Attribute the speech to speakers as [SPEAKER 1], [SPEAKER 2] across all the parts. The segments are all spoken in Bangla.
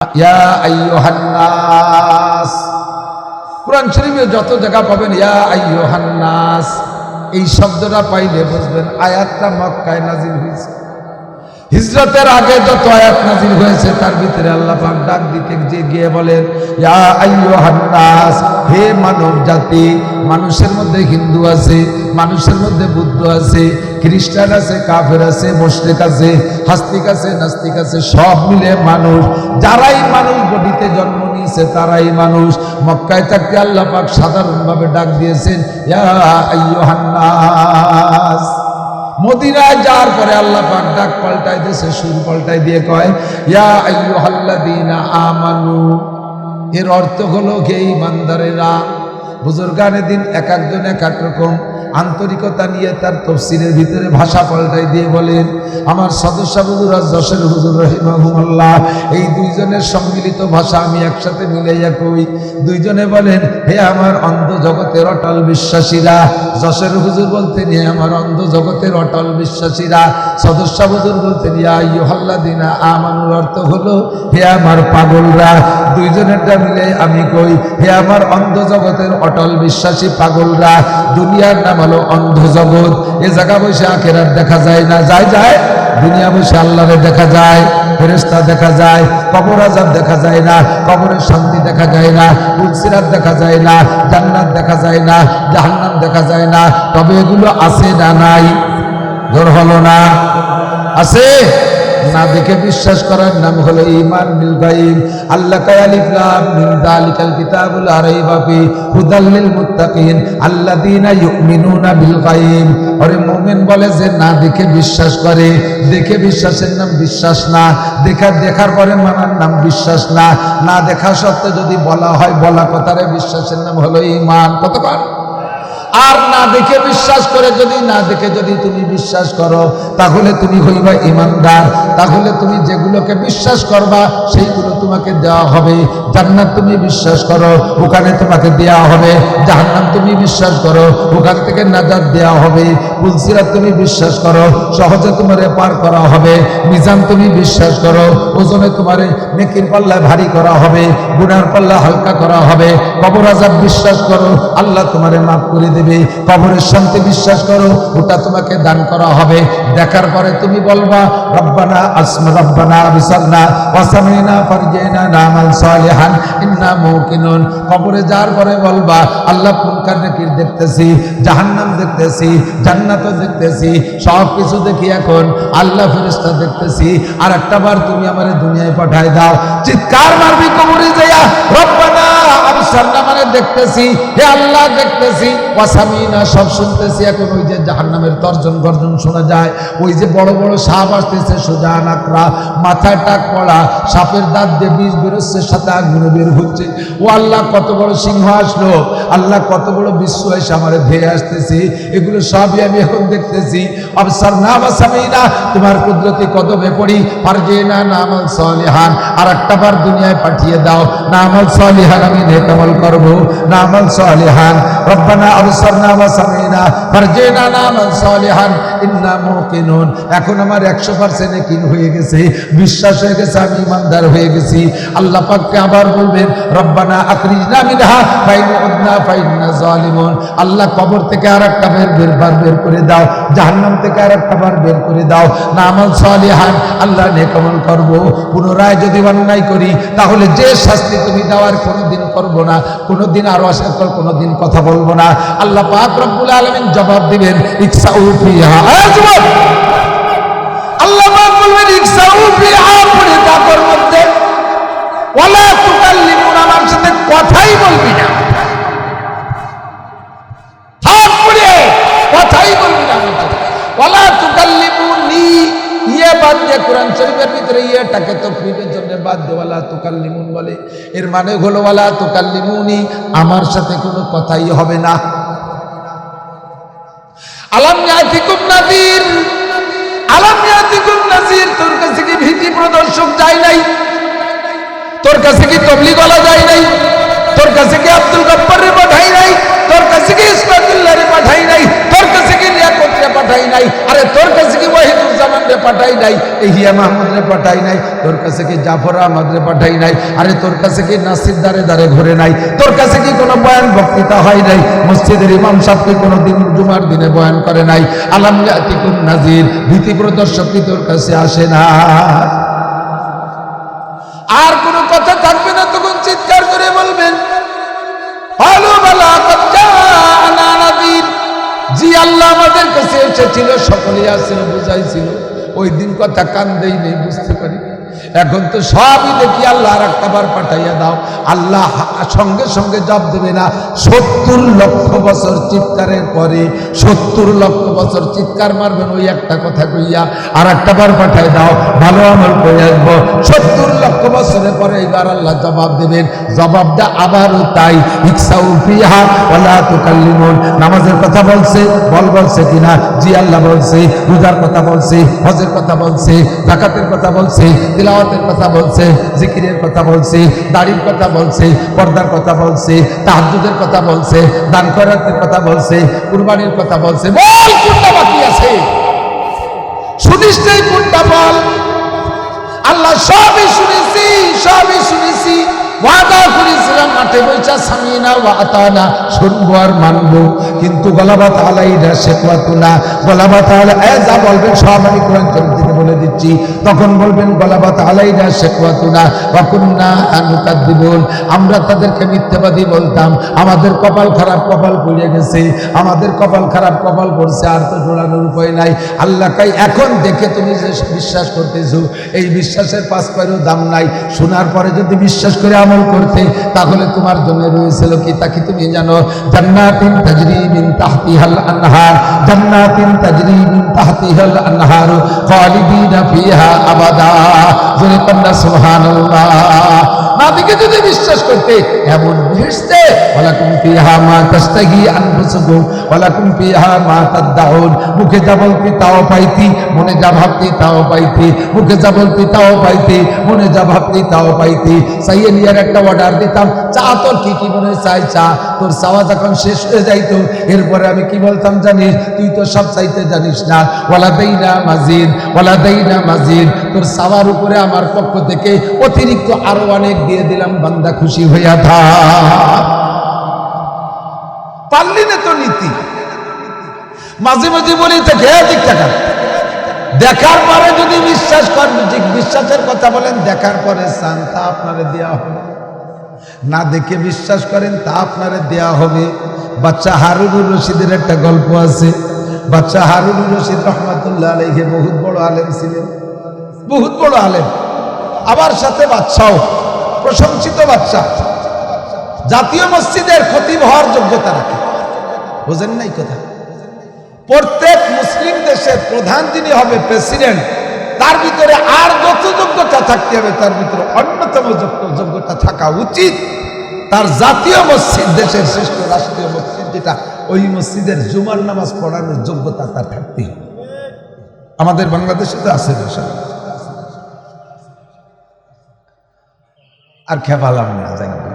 [SPEAKER 1] ইয়া আইয়ুহান নাস, কুরআন শরীফে যত জায়গা পাবেন ইয়া আইয়ুহান নাস এই শব্দটা পাইলে বুঝবেন আয়াতটা মক্কায় নাজিল হয়েছে। হিজরতের আগে যত আয়াত নাজিল হয়েছে তার ভিতরে আল্লাহ পাক ডাক দিতে গিয়ে বলেন ইয়া আইয়ুহান নাস, হে মানব জাতি। মানুষের মধ্যে হিন্দু আছে, মানুষের মধ্যে বুদ্ধ আছে, খ্রিস্টান আছে, কাফের আছে, মুশরিক আছে, হাস্তিক আছে, নাস্তিক আছে, সব মিলে মানুষ। যারাই মানুষ বডিতে জন্ম নিয়েছে তারাই মানুষ। মক্কায় থাকতে আল্লাহ পাক সাধারণভাবে ডাক দিয়েছেন ইয়া আইয়ুহান নাস। মদিনায় যাওয়ার পরে আল্লাহ পাক ডাক পাল্টাই দিয়েছে, সুর পাল্টাই দিয়ে কয় ইয়া আইয়ুহাল্লাযীনা আমানু। এর অর্থ হলো হে ঈমানদারেরা। বুজুর্গানে দিন এক একজন এক এক রকম আন্তরিকতা নিয়ে তার তাফসীরের ভিতরে ভাষা পাল্টাই দিয়ে বলেন। আমার সদস্য হুজুর যশের হুজুর রাহিমাহুল্লাহ এই দুইজনের সম্মিলিত ভাষা আমি একসাথে মিলাইয়া কই। দুইজনে বলেন হে আমার অন্ধ জগতের অটল বিশ্বাসীরা। যশের হুজুর বলতেন হে আমার অন্ধ জগতের অটল বিশ্বাসীরা। সদস্য হুজুর বলতেন ইয়া আইয়ুহাল্লাযীনা আমানুর অর্থ হলো হে আমার পাগলরা। দুইজনেরটা মিলে আমি কই হে আমার অন্ধ জগতের অটল বিশ্বাসী পাগলরা। দুনিয়ার নাম হলো অন্ধ জগৎ। এ জায়গা বসে আখিরাত দেখা যায় না, যায় দুনিয়া বসে আল্লাহরে দেখা যায়, ফেরেশতা দেখা যায়, কবর আযাব দেখা যায় না, কবরের শান্তি দেখা যায় না, পুলসিরাত দেখা যায় না, জান্নাত দেখা যায় না, জাহান্নাম দেখা যায় না। তবে এগুলো আছে না নাই? জোর হলো না? আছে না? দেখে বিশ্বাস করার নাম হলো ঈমান বিল গায়ব। আল্লাহ কয় আলিফ লাম মিম যালিকাল কিতাবুল লা রাইবা ফি হুদাল লিল মুত্তাকিন আল্লাযীনা ইউমিনুনা বিল গায়ব। আরে মুমিন বলে যে না দেখে বিশ্বাস করে। দেখে বিশ্বাসের নাম বিশ্বাস না, দেখার পরে মানার নাম বিশ্বাস না। না দেখা সত্ত্বেও যদি বলা হয় বলা কথারে বিশ্বাসের নাম হলো ঈমান। কতবার? আর না দেখে বিশ্বাস করে যদি তুমি বিশ্বাস করো তাহলে তুমি হইবা ঈমানদার। তাহলে তুমি যেগুলোকে বিশ্বাস করবা সেইগুলো তোমাকে দেওয়া হবে। জান্নাত তুমি বিশ্বাস করো, ওখানে তোমাকে দেওয়া হবে। জাহান্নাম তুমি বিশ্বাস করো, ওখান থেকে নাজাত দেওয়া হবে। পুলসিরাত তুমি বিশ্বাস করো, সহজে তোমারে পার করা হবে। মিজান তুমি বিশ্বাস করো, ওজনে তোমারে নেকির পাল্লা ভারী করা হবে, গুনার পাল্লা হালকা করা হবে। কবর আযাব বিশ্বাস করো, আল্লাহ তোমারে মাফ করে দেবে। কবরের শান্তি বিশ্বাস করো, ওটা তোমাকে দান করা হবে। দেখার পরে তুমি বলবা রব্বানা বিসারনা ওয়া সামিনা ফারজিনা নামাল সালিহান ইন্না মুকিনুন। কবরে যাওয়ার পরে বলবা আল্লাহ মুনকার নাকির দেখতেছি, জাহান্নাম দেখতেছি, জান্নাতও দেখতেছি, সব কিছু দেখি এখন আল্লাহ ফেরেশতা দেখতেছি। আর একটা বার তুমি আমারে দুনিয়ায় পাঠায় দাও। চিৎকার মারবি কবরে যাইয়া রব্বানা আবসারনা, মানে দেখতেছি, হে আল্লাহ দেখতেছি, ওয়া সামিনা সব শুনতেছি। এখন ওই যে জাহান্নামের তর্জন গর্জন শোনা যায়, ওই যে বড় বড় সাপ আসতেছে, সোজা নাকড়া, মাথায় টাক পড়া, সাপের দাঁত দিয়ে বিষ বেরোচ্ছে, সাথে আগুনে বের হচ্ছে। ও আল্লাহ কত বড় সিংহ আসলো, আল্লাহ কত বড় বিশ্ব এসে আমার ধেয়ে আসতেছি। এগুলো সবই আমি এখন দেখতেছি। আবসারনা ওয়া সামিনা, তোমার কুদরতি কদমে পড়ি। ফারজিনা নামাল সালিহান, আর একটা বার দুনিয়ায় পাঠিয়ে দাও। নামাল সালিহান, আমি নেক আমল করব। নামাল সালিহান রব্বানা আবসারনা ওয়া সামিনা ফারজিনা নামাল সালিহান ইন্না মুকিনুন। এখন আমার 100% ইয়াকিন হয়ে গেছে, বিশ্বাস হয়ে গেছে, আমি ঈমানদার হয়ে গেছি। আল্লাহ পাককে আবার বলবেন রব্বানা আখরিজনা মিনহা ফাইন উদনা ফাইন্না জালিমুন। আল্লাহ কবর থেকে আরেকটা বের করে দাও, জাহান্নাম থেকে আরেকটা বার বের করে দাও। নামাল সালিহান, আল্লাহ নেক আমল করব। পুনরায় যদি অন্যায় করি তাহলে যে শাস্তি তুমি দেওয়ার কোনোদিন করব না, কোনোদিন আরো আশা কর, কোনোদিন কথা বলবো না। আল্লাহ পাক রব্বুল আলামিন জবাব দিবেন ইকসাউ ফিহা। আল্লাহ পাক বলবেন ইকসাউ ফিহা, পড়ে তার মধ্যে ওয়ালা তুকাল্লিমুন, আমার সাথে কথাই বলবি না। হাত পড়ে কথাই বলবি না। ওয়ালা তুকাল্লিমুনি, ইয়ে বাদ দিয়ে কোরআন শরীফের ভিতরে ইয়েটাকে তাকরীরের জন্য বাদ দিয়ে ওয়ালা তুকাল্লিমুন বলে। এর মানে হলো ওয়ালা তুকাল্লিমুনি, আমার সাথে কোনো কথাই হবে না। আলাম ইয়াতিকুম নাযীর, আলাম ইয়াতিকুম নাযীর, তোর কাছে কি ভীতি প্রদর্শক যায় নাই? তোর কাছে কি তাবলীগওয়ালা যায় নাই? তোর কাছে কি আব্দুল গফফার রে পাঠাই নাই? তোর কাছে কি ইসমাতুল্লাহ রে পাঠাই নাই? তোর কাছে কি লিয়াকত রে পাঠাই নাই? আরে তোর কাছে কি ওয়াহিদুজ্জামান রে পাঠাই নাই? ইহিয়া মাহমুদ রে পাঠাই নাই? তোর কাছে কি জাফর আহমদ রে পাঠাই নাই? আরে তোর কাছে কি নাসির দারে দারে ঘুরে নাই? তোর কাছে কি কোনো বয়ান বক্তৃতা হয় নাই? মসজিদের ইমাম সাহেব কি কোনো দিন জুমার দিনে বয়ান করে নাই? আলাম ইয়াতিকুম নাযির, ভীতি প্রদর্শক কি তোর কাছে আসে না? আর কোনো কথা থাকবে না, তখন চিৎকার করে বলবেন আলু বালা কদ জাআনা নাযির। জি আল্লাহ আমাদের কাছে এসেছিল, সকলেই আসছিল, বুঝাইছিল। ওই দিন কথা কান দেই নেই, বুঝতে পারি। এখন তো সবই দেখি আল্লাহ আর একটা বার পাঠাইয়া দাও। আল্লাহ সঙ্গে সঙ্গে জবাব দেবে না। 70 লক্ষ বছর চিৎকারের পরে 70 লক্ষ বছর চিৎকার মারবেন ওই একটা কথা কইয়া, আর একটা বার পাঠাই দাও, ভালো আমল করে আসবো। 70 লক্ষ বছরের পরে এইবার আল্লাহ জবাব দেবেন। জবাবটা আবারও তাই, ইকসাউ ফিহা ওয়ালা তুকাল্লিমুন। নামাজের কথা বলছে, বলছে কিনা? জি আল্লাহ বলছে। রোজার কথা বলছে, হজের কথা বলছে, যাকাতের কথা বলছে, তিলাওয়াতের কথা বলছে, জিকিরের কথা বলছে, দাড়ির কথা বলছে, পর্দার কথা বলছে, তাহাজ্জুদের কথা বলছে, দান খয়রাতের কথা বলছে, কুরবানির কথা বলছে। বল কোনটা বাকি আছে? শুনিস নাই কোনটা বল? আল্লাহ সবই শুনেছি, সবই শুনেছি। ওয়াদা করেছিলাম মাঠে বইচা সামিনা ওয়া আতানা, শুনবো আর মানবো। কিন্তু গলাবাত আলাইনা শিকওয়াতুনা, গলাবাত আলা যা বলবেন সব আমি কোরআন শরীফ থেকে বলে দিচ্ছি। তখন বলবেন গলাবাত আলাইনা শিকওয়াতুনা ওয়া কুননা নুকাদ্দিবুন, আমরা তাদেরকে মিথ্যাবাদী বলতাম। আমাদের কপাল খারাপ, কপাল পড়ে গেছে, আমাদের কপাল খারাপ, কপাল পড়ছে, আর তো জোড়ানোর উপায় নাই। আল্লাহ কাই এখন দেখে তুমি যে বিশ্বাস করতেছো, এই বিশ্বাসের 5 পয়সারও দাম নাই। শোনার পরে যদি বিশ্বাস করে আমল করতে, তাহলে তোমার জন্য রয়েছিল কি তা কি তুমি জানো? জান্নাতিন তাজরি মিন তাহতিহাল আনহার, জান্নাতিন তাজরি মিন তাহতিহাল আনহার খালিদিনা ফিহা আবাদা। জোরে কন্যা সুবহানাল্লাহ। নাবিকে যদি বিশ্বাস করতে, এমন বেহেশতে ওয়ালাকুম ফিহা মা তাশতাহি আনফুসুকুম ওয়ালাকুম ফিহা মা তাদউন, মুখে যা বলতি তাও পাইতি, মনে যা ভাবতি তাও পাইতি, মুখে যা বলতি তাও পাইতি, মনে যা ভাবতি তাও পাইতি। সাইয়েলিয়ার একটা অর্ডার দিতাম, চা তোর কি কি মনে চাই চা, তোর চাওয়া যখন শেষ হয়ে যাইতো, এরপরে আমি কি বলতাম জানিস? তুই তো সব চাইতে জানিস না। ওয়ালাদাইনা মাজিদ, ওয়ালাদাইনা মাজিদ, তোর চাওয়ার উপরে আমার পক্ষ থেকে অতিরিক্ত আরো অনেক দিয়ে দিলাম, বান্দা খুশি হইয়া থাক। পারলি না তো নীতি। মাঝে মাঝে বলি থেকে দিক টাকা দেখার পরে যদি বিশ্বাস করেন, ঠিক বিশ্বাসের কথা বলেন, দেখার পরে চান তা আপনারে দেয়া হবে, না দেখে বিশ্বাস করেন তা আপনারে দেয়া হবে। বাচ্চা হারুনুর রশিদের একটা গল্প আছে। বাচ্চা হারুনুর রশিদ রহমাতুল্লাহ আলাইহি বহুত বড় আলেম ছিলেন, বহুত বড় আলেম, আবার সাথে বাচ্চাও প্রশংসিত বাচ্চা, জাতীয় মসজিদের খতিব হওয়ার যোগ্যতা রাখে। বুঝেন নাই কথা? প্রত্যেক মুসলিম দেশের প্রধান যিনি হবে, প্রেসিডেন্ট, তার ভিতরে আর যত যোগ্যতা থাকতে হবে, তার ভিতরে অন্যতম যোগ্যতা থাকা উচিত তার জাতীয় মসজিদ, দেশের শ্রেষ্ঠ রাষ্ট্রীয় মসজিদ যেটা, ওই মসজিদের জুমার নামাজ পড়ানোর যোগ্যতা তার থাকতে হবে। আমাদের বাংলাদেশে তো আছে। আর খেপালাম না, জানবে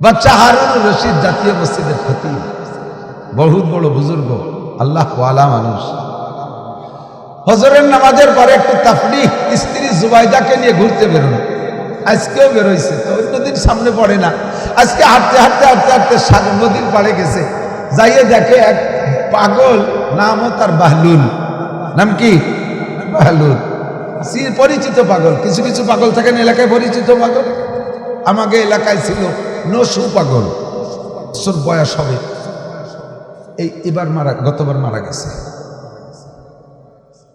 [SPEAKER 1] বাচ্চা হারুনুর রশিদ জাতীয় মসজিদের খতিব, বহুত বড় বুজুর্গ, আল্লাহ ওয়ালা মানুষ। হজরের নামাজের পরে একটু তাফরিহ, স্ত্রী জুবাইদাকে নিয়ে ঘুরতে বেরোনো। আজকেও বেরোইছে, তো অন্যদিন সামনে পড়ে না। আজকে হাঁটতে হাঁটতে হাঁটতে হাঁটতে নদীর পাড়ে গেছে, যাইয়ে দেখে এক পাগল, নামও তার বাহলুল। নাম কি? বাহলুল। পরিচিত পাগল। কিছু কিছু পাগল থাকেন এলাকায় পরিচিত পাগল। আমাকে এলাকায় ছিল নসু পাগল, বয়স হবে, এবার গতবার মারা গেছে।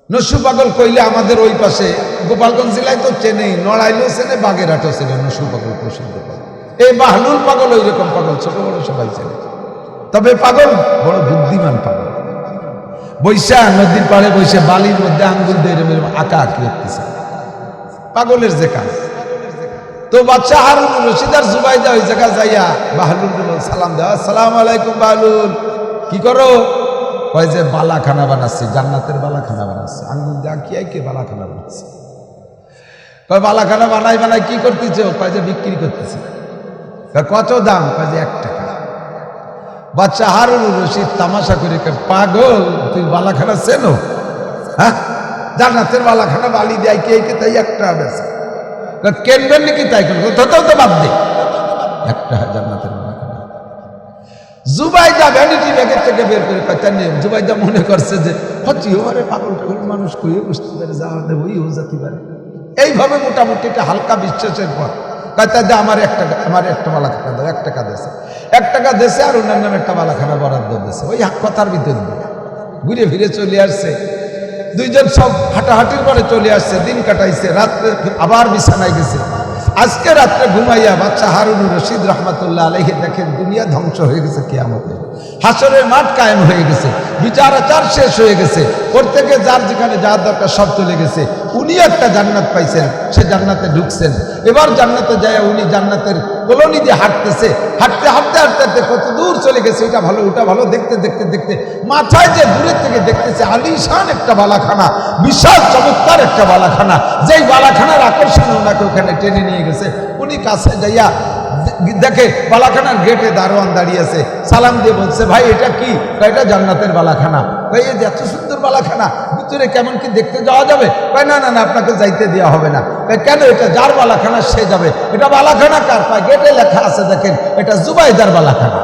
[SPEAKER 1] নসু পাগল কইলে আমাদের ওই পাশে গোপালগঞ্জ জেলায় তো চেনেই, নড়াইলেও চেনে, বাগেরহাটও চেনে। নসু পাগল প্রসিদ্ধ পাগল। এই বাহলুল পাগল ওই রকম পাগল, ছোট বড় সবাই চেনে। তবে পাগল বড় বুদ্ধিমান পাগল। বৈশা নদীর পাড়ে বসে বালির মধ্যে আঙ্গুল দিয়ে আঁকা আঁকি করতেছে, পাগলের যে কাজ। তো বাচ্চা হারুনুর রশিদ আর জুবাইদা ওই জায়গা যাইয়া বাহলুল সালাম দেওয়া, আসসালামু আলাইকুম বাহলুল, কি করো? কয় যে বালাখানা বানাচ্ছি, জান্নাতের বালাখানা বানাচ্ছি। আঙ্গুল দিয়ে আঁকিয়ে কে বালাখানা বানাচ্ছি? কয় বালাখানা বানাই বানাই কি করতেছে? কয় যে বিক্রি করতেছে। কত দাম? কয় যে 1 টাকা। বাচ্চা হারুনুর রশিদ তামাশা করে পাগল তুই বালাখানা চেনো? হ্যাঁ, জান্নাতের বালাখানা বালি দেয় কে কে তাই একটা বেছে কেনবেন নাকি তাই করবো তো বাদ দে একটা জান্নাতের বালাখানা। জুবাইদা ভ্যানিটি ব্যাগের থেকে বের করে জুবাইদা মনে করছে যে হচ্ছে ওরে পাগল টাগল মানুষ কইয়ে বুঝতে পারে যাওয়া দেবো ওই যেতে পারে। এইভাবে মোটামুটি একটা হালকা বিশ্বাসের পর কয়টা আমার একটা বালাখানা দাও, 1 টাকা দেশে 1 টাকা দেশে আর অন্যান্য একটা বালাখানা বরাদ্দ দিয়েছে। ওই কথার ভিতর দিয়ে ঘুরে ফিরে চলে আসছে। দুইজন সব হাঁটাহাঁটির পরে চলে আসছে, দিন কাটাইছে, রাত্রে আবার বিছানায় গেছে। আজকে রাত্রে ঘুমাইয়া বাচ্চা হারুনুর রশিদ রহমাতুল্লাহ আলাইহি দেখেন দুনিয়া ধ্বংস হয়ে গেছে, কিয়ামতে হাসরের মাঠ কায়েম হয়ে গেছে, বিচার আচার শেষ হয়ে গেছে, প্রত্যেকে যার যেখানে যাওয়ার দরকার সব চলে গেছে। উনি একটা জান্নাত পাইছেন, সে জান্নাতে ঢুকছেন। এবার জান্নাতে যায় উনি জান্নাতের কলোনি দিয়ে হাঁটতেছে, হাঁটতে হাঁটতে হাঁটতে হাঁটতে কত দূর চলে গেছে, এটা ভালো ওটা ভালো দেখতে দেখতে দেখতে মাথায় যে দূরের থেকে দেখতেছে আলিশান একটা বালাখানা, বিশাল চমৎকার একটা বালাখানা। যেই বালাখানার আকর্ষণ ওনাকে ওখানে টেনে নিয়ে গেছে। উনি কাছে যাইয়া দেখে বালাখানার গেটে দারোয়ান দাঁড়িয়েছে, সালাম দিয়ে বলছে ভাই এটা কি? এটা জান্নাতের বালাখানা। ভাই এই যে এত সুন্দর বালাখানা, ভিতরে কেমন কি দেখতে যাওয়া যাবে? ভাই না না না, আপনাকে যাইতে দেওয়া হবে না। কেন? এটা যার বালাখানা সে যাবে। এটা বালাখানা কার? পায় গেটে লেখা আছে, দেখেন এটা জুবাইদার বালাখানা।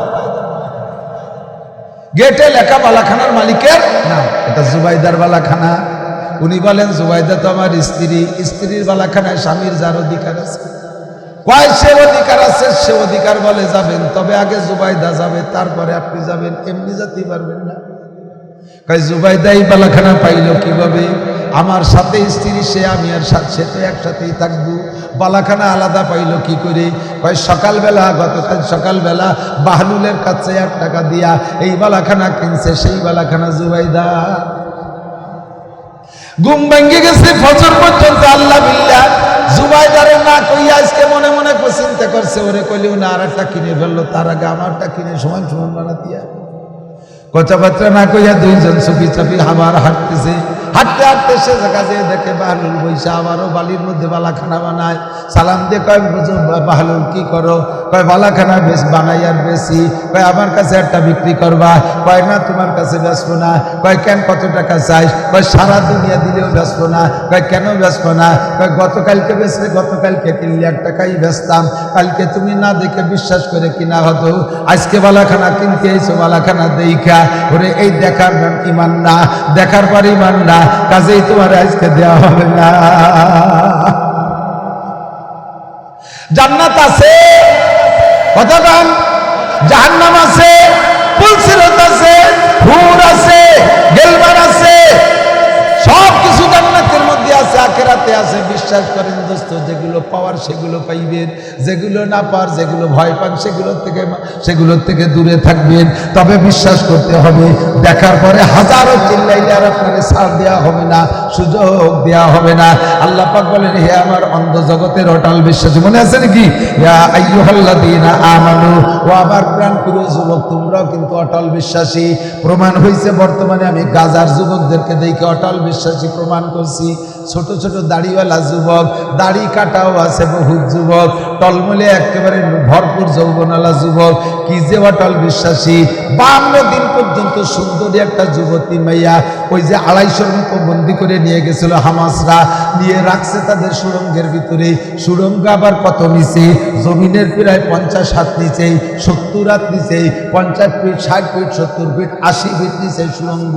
[SPEAKER 1] গেটে লেখা বালাখানার মালিকের নাম, এটা জুবাইদার বালাখানা। উনি বলেন জুবাইদা তো আমার স্ত্রী, স্ত্রীর বালাখানায় স্বামীর যার অধিকার আছে। কয় সে অধিকার আছে? সে অধিকার বলে যাবেন, তবে আগে জুবাইদা যাবে, তারপরে আপনি যাবেন, এমনি যেতে পারবেন না। কয় জুবাইদা এই বালাখানা পাইল কিভাবে? আমার সাথে স্ত্রী সে, আমি আর সে তো একসাথেই থাকবো, বালাখানা আলাদা পাইল কি করে? কয় সকালবেলা, গতকাল সকালবেলা বাহলুলের কাছে 1 টাকা দিয়া এই বালাখানা কিনছে, সেই বালাখানা জুবাইদা। ঘুম ভেঙে গেছে ফজর পর্যন্ত, আল্লাহ বিল্লাহ জুবাইদারে না কইয়া আজকে মনে মনে চিন্তা করছে, ওরে কইলেও না আর একটা কিনে ফেললো, তার আগে আমারটা কিনে সমান সমান বানাতিয়া। কথাবার্তা না কইয়া দুইজন চুপি চাপি আবার হাঁটতেছে। হাঁটতে হাঁটতে সে জায়গা যেয়ে দেখে বাহলুল বৈশা আবারও বালির মধ্যে বালাখানা বানায়। সালাম দিয়ে কয় বাহলুল কি করো? কয় বালাখানা বেশ বানাই আর বেশি। কয় আমার কাছে একটা বিক্রি করবা? কয় না তোমার কাছে বেচবো না। কয় কেন, কত টাকা চাইস? কয় সারা দুনিয়া দিলেও বেচবো না। কয় কেন বেচবো না? কয় গতকালকে বেচলে, গতকালকে কিনলে 1 টাকাই বেচতাম, কালকে তুমি না দেখে বিশ্বাস করে কিনা হতো, আজকে বালাখানা কিনতে এসো বালাখানা দেখা। ওরে এই দেখার নাম ইমান না, দেখার পর ইমান না, কাজেই তোমার আজকে দেওয়া হবে না। জান্নাত আছে, কতক্ষণ জাহান্নাম আছে, পুলসিরাত আছে, হুর আছে, গেলমান আছে, সব কিছু জান্নাতের মধ্যে আছে, আখিরাতে আছে। বিশ্বাস করেন দোস্ত, যেগুলো পাওয়ার সেগুলো পাইবেন, যেগুলো না পাওয়ার, যেগুলো ভয় পান সেগুলোর থেকে দূরে থাকবেন। তবে বিশ্বাস করতে হবে, দেখার পরে হাজারো চিল্লাইলে আর আপনাকে ছাড় দেওয়া হবে না, সুযোগ দেওয়া হবে না। আল্লাহ পাক বলেন, হে আমার অন্ধ জগতের অটল বিশ্বাসী, মনে আছে নাকি? ইয়া আইয়ুহাল্লাযীনা আমানু, ও আমার প্রাণপ্রিয় যুবক, তোমরাও কিন্তু অটল বিশ্বাসী। প্রমাণ হয়েছে বর্তমানে আমি গাজার যুবকদেরকে দেখে অটল বিশ্বাসী প্রমাণ করছি। ছোট ছোট দাড়িওয়ালা যুবক, দাড়ি কাটাও আছে বহুত যুবক, টলমলে একেবারে ভরপুর যৌবনওয়ালা যুবক, কি যে অটল বিশ্বাসী। 52 দিন পর্যন্ত সুন্দরী একটা যুবতী মেয়া, ওই যে 250 মতো বন্দি করে নিয়ে গেছিল হামাসরা, নিয়ে রাখছে তাদের সুড়ঙ্গের ভিতরে। সুড়ঙ্গ আবার কত নিচে? জমিনের প্রায় 50 হাত নিচেই, 70 হাত নিচেই, 50 ফিট, 60 ফিট, 70 ফিট, 80 ফিট নিচে সুড়ঙ্গ।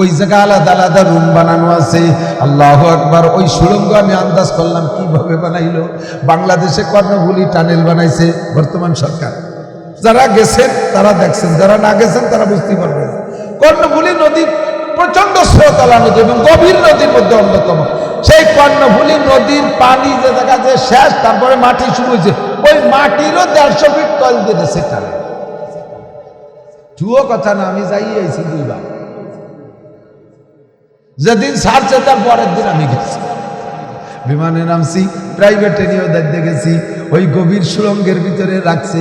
[SPEAKER 1] ওই জায়গায় আলাদা আলাদা রুম বানানো আছে। আল্লাহু আকবার। ওই সুড়ঙ্গ আমি আন্দাজ করলাম কিভাবে বানাইলো। বাংলাদেশে কর্ণফুলী টানেল বানাইছে বর্তমান সরকার। যারা গেছেন তারা দেখছেন, যারা না গেছেন তারা বুঝতে পারবেন। কর্ণফুলী নদী প্রচন্ড স্রোতলা নদী এবং গভীর নদীর মধ্যে অন্যতম। সেই কর্ণফুলী নদীর পানি যে দেখা যায় শেষ, তারপরে মাটি শুরু হয়েছে, ওই মাটিরও 150 ফিট তল দিয়ে সেটা চুয়ো কথা না। আমি যাই আইছি 2 বার। যেদিন ছাড়ছে তার পরের দিন আমি গেছি, বিমানে নামছি, প্রাইভেটে নিয়েও দেখতে গেছি। ওই গভীর সুড়ঙ্গের ভিতরে রাখছে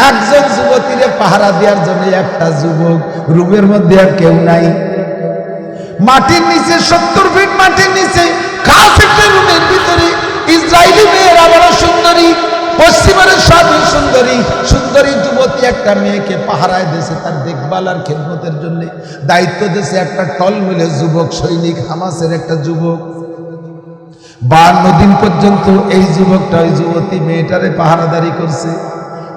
[SPEAKER 1] একজন যুবতীরে পাহারা দেওয়ার জন্য। একটা যুবক, রুমের মধ্যে আর কেউ নাই, মাটির নিচে 70 ফিট মাটির নিচে খাস একটা রুমের ভিতরে ইসরায়েলি মেয়েরা বড় সুন্দরী, পশ্চিমের সবই সুন্দরী, সুন্দরী যুবতী একটা মেয়েকে পাহারায় দিয়েছে তার দেখভাল আর খেদমতের জন্য, দায়িত্ব দিয়েছে একটা টলমিলে যুবক সৈনিক, হামাসের একটা যুবক। 52 দিন পর্যন্ত এই যুবকটা ওই যুবতী মেয়েটারে পাহারাদারি করছে,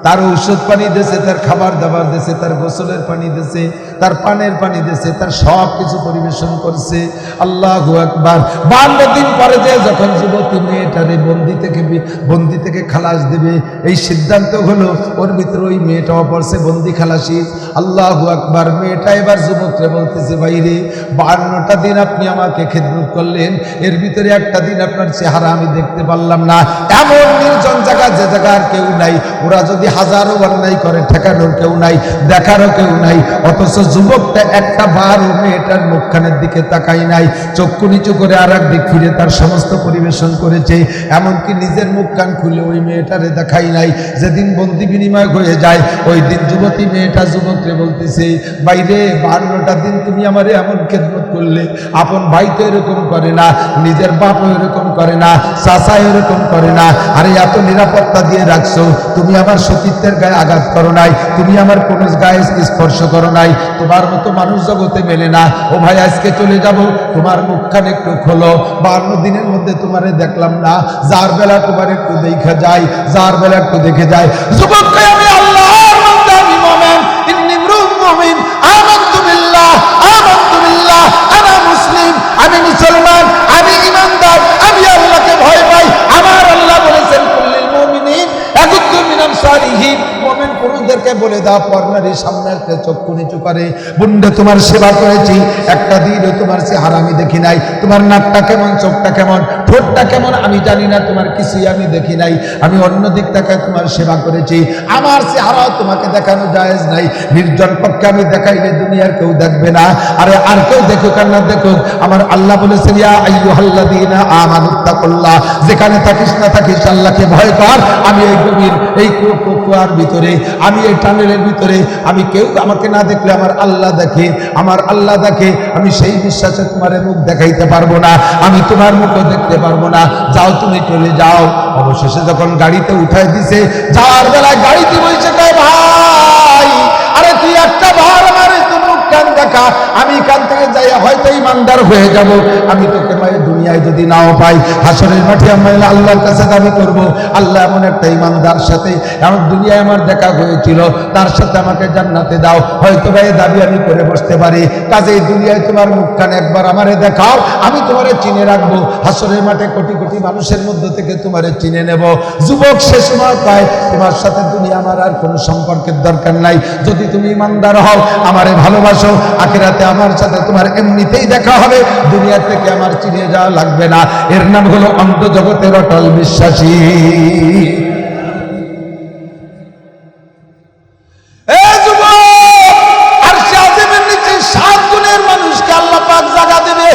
[SPEAKER 1] তার ঔষধ পানি দিয়েছে, তার খাবার দাবার দিয়েছে, তার গোসলের পানি দিয়েছে, তার পানের পানি দিয়েছে, তার সব কিছু পরিবেশন করছে। আল্লাহু আকবার। 52 দিন পরে যে যখন যুবতী মেয়েটারে বন্দি থেকে খালাস দেবে, এই সিদ্ধান্ত হলো, ওর ভিতরে ওই মেয়েটাও পড়ছে বন্দি খালাসি। আল্লাহু আকবার। মেয়েটা এবার যুবককে বলতেছে, ভাইরে 52টা দিন আপনি আমাকে খেদমত করলেন, এর ভিতরে একটা দিন আপনার চেহারা আমি দেখতে পারলাম না। এমন নির্জন জায়গা, যে জায়গা আর কেউ নাই, ওরা যদি হাজারো অন্যায় করে ঠেকানোর কেউ নাই, দেখারও কেউ নাই, অথচ যুবকটা একটা বারও মেয়েটার মুখখানের দিকে তাকাই নাই, চক্ষু নিচু করে আর এক দিক ফিরে তার সমস্ত পরিবেশন করেছে, এমনকি নিজের মুখ কান খুলে ওই মেয়েটারে দেখাই নাই। যেদিন বন্দি বিনিময় হয়ে যায়, ওই দিন যুবতী মেয়েটা যুবককে বলতেছে, বাইরে 52টা দিন তুমি আমারে এমন খেদমত করলে, আপন ভাই তো এরকম করে না, নিজের বাপও এরকম করে না, চাচা এরকম করে না, আরে এত নিরাপত্তা দিয়ে রাখছো, তুমি আমার সতীত্বের গায়ে আঘাত করো নাই, তুমি আমার কোন গায়ে স্পর্শ করো নাই, তোমার মতো মানুষ জগতে মেলে না। ও ভাই আজকে চলে যাব, তোমার মুখখান একটু খোলো, 52 দিনের মধ্যে তোমারে দেখলাম না, যার বেলা তোমার একটু দেখা যায়, যার বেলা একটু দেখে যায়। যুবক কয়, আমি আল্লাহর বান্দা, আমি মুমিন, ইন্নী ইমরুউন মুমিন, আমানতু বিল্লাহ, আনা মুসলিম, আমি মুসলমান, আমি ঈমানদার, আমি আল্লাহকে ভয় পাই। আমার আল্লাহ বলেছেন, কুল্লিল মুমিনিন ইয়াগুদ্দু মিন আবসারিহিম, মুমিন পুরুষদেরকে বলে দাও পর্নারীর সামনে একটা চক্ষু নিচু করে। বুন্ডে তোমার সেবা করেছি, একটা দিনও তোমার চেহারা আমি দেখি নাই, তোমার নাকটা কেমন, চোখটা কেমন, ঠোঁটটা কেমন আমি জানি না, তোমার কিছুই আমি দেখি নাই, আমি অন্য দিক থেকে তোমার সেবা করেছি, আমার চেহারাও তোমাকে দেখানো জায়েজ নাই। নির্জন পক্ষে আমি দেখাইলে দুনিয়ার কেউ দেখবে না, আরে আর কেউ দেখুক আর না দেখুক, আমার আল্লাহ বলেছেন, ইয়া আইয়ুহাল্লাযীনা আমানুত্তাকুল্লাহ, যেখানে থাকিস না থাকিস আল্লাহকে ভয় কর। আমি এই গভীর এই কুয়ার ভিতরে, আমি এই টানেলের ভিতরে, আমি কেউ আমাকে না দেখলে আমার আল্লাহ দেখে, আমার আল্লাহ দেখে, আমি সেই বিশ্বাসে তোমার মুখ দেখাইতে পারবো না, আমি তোমার মুখও দেখতে পারবো না, যাও তুমি চলে যাও। অবশেষে যখন গাড়িতে উঠাই দিছে, যাওয়ার বেলায় গাড়িতে বলছে, কয় ভাই, আরে তুই একটা ভার আমার মুখ কান দেখা, আমি কান থেকে যাই হয়তো ইমানদার হয়ে যাব, আমি তোকে মায়ের দুনিয়ায় যদি নাও পাই, হাসরের মাঠে আমি আল্লাহর কাছে দাবি করব, আল্লাহ এমন একটা ইমানদার সাথে আমার দুনিয়ায় আমার দেখা হয়েছিল, তার সাথে আমাকে জান্নাতে দাও। হয়তো ভাই দাবি আমি করে বসতে পারি, কাজেই দুনিয়ায় তোমার মুখখান একবার আমারে দেখাও, আমি তোমারে চিনে রাখবো, হাসরের মাঠে কোটি কোটি মানুষের মধ্যে থেকে তোমারে চিনে নেব। যুবক সে সময় পায়, তোমার সাথে দুনিয়া আমার আর কোনো সম্পর্কের দরকার নাই, যদি তুমি ইমানদার হও, আমারে ভালোবাসো, আখিরাতে আমার সাথে তোমার এমনিতেই দেখা হবে, দুনিয়া থেকে আমার চিনে যাওয়া লাগবে না। এর নাম হলো অন্ত জগতের অটল বিশ্বাসী। আরশে আজিমের নিচে 7 গুণের মানুষকে আল্লাহ পাক জায়গা দেবে।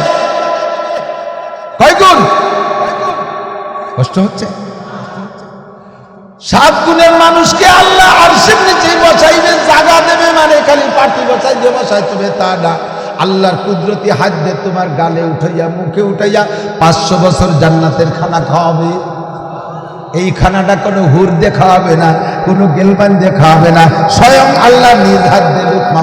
[SPEAKER 1] কয় গুণ? কষ্ট হচ্ছে? 7 গুণের মানুষকে আল্লাহ আরশের নিচে বসাইবে, জায়গা দেবে, মানে খালি পাটি বসাই দিয়ে বসাইতে হবে তা না, আল্লাহর কুদরতি হাত দিয়ে তোমার গালে উঠাইয়া, মুখে উঠাইয়া 500 বছর জান্নাতের খানা খাওয়াবে। এই খানাটা কোনো হুর দেখা হবে না, কোনো গেলবান দেখা হবে না, স্বয়ং আল্লাহ নিজ হাত দিয়ে লুকমা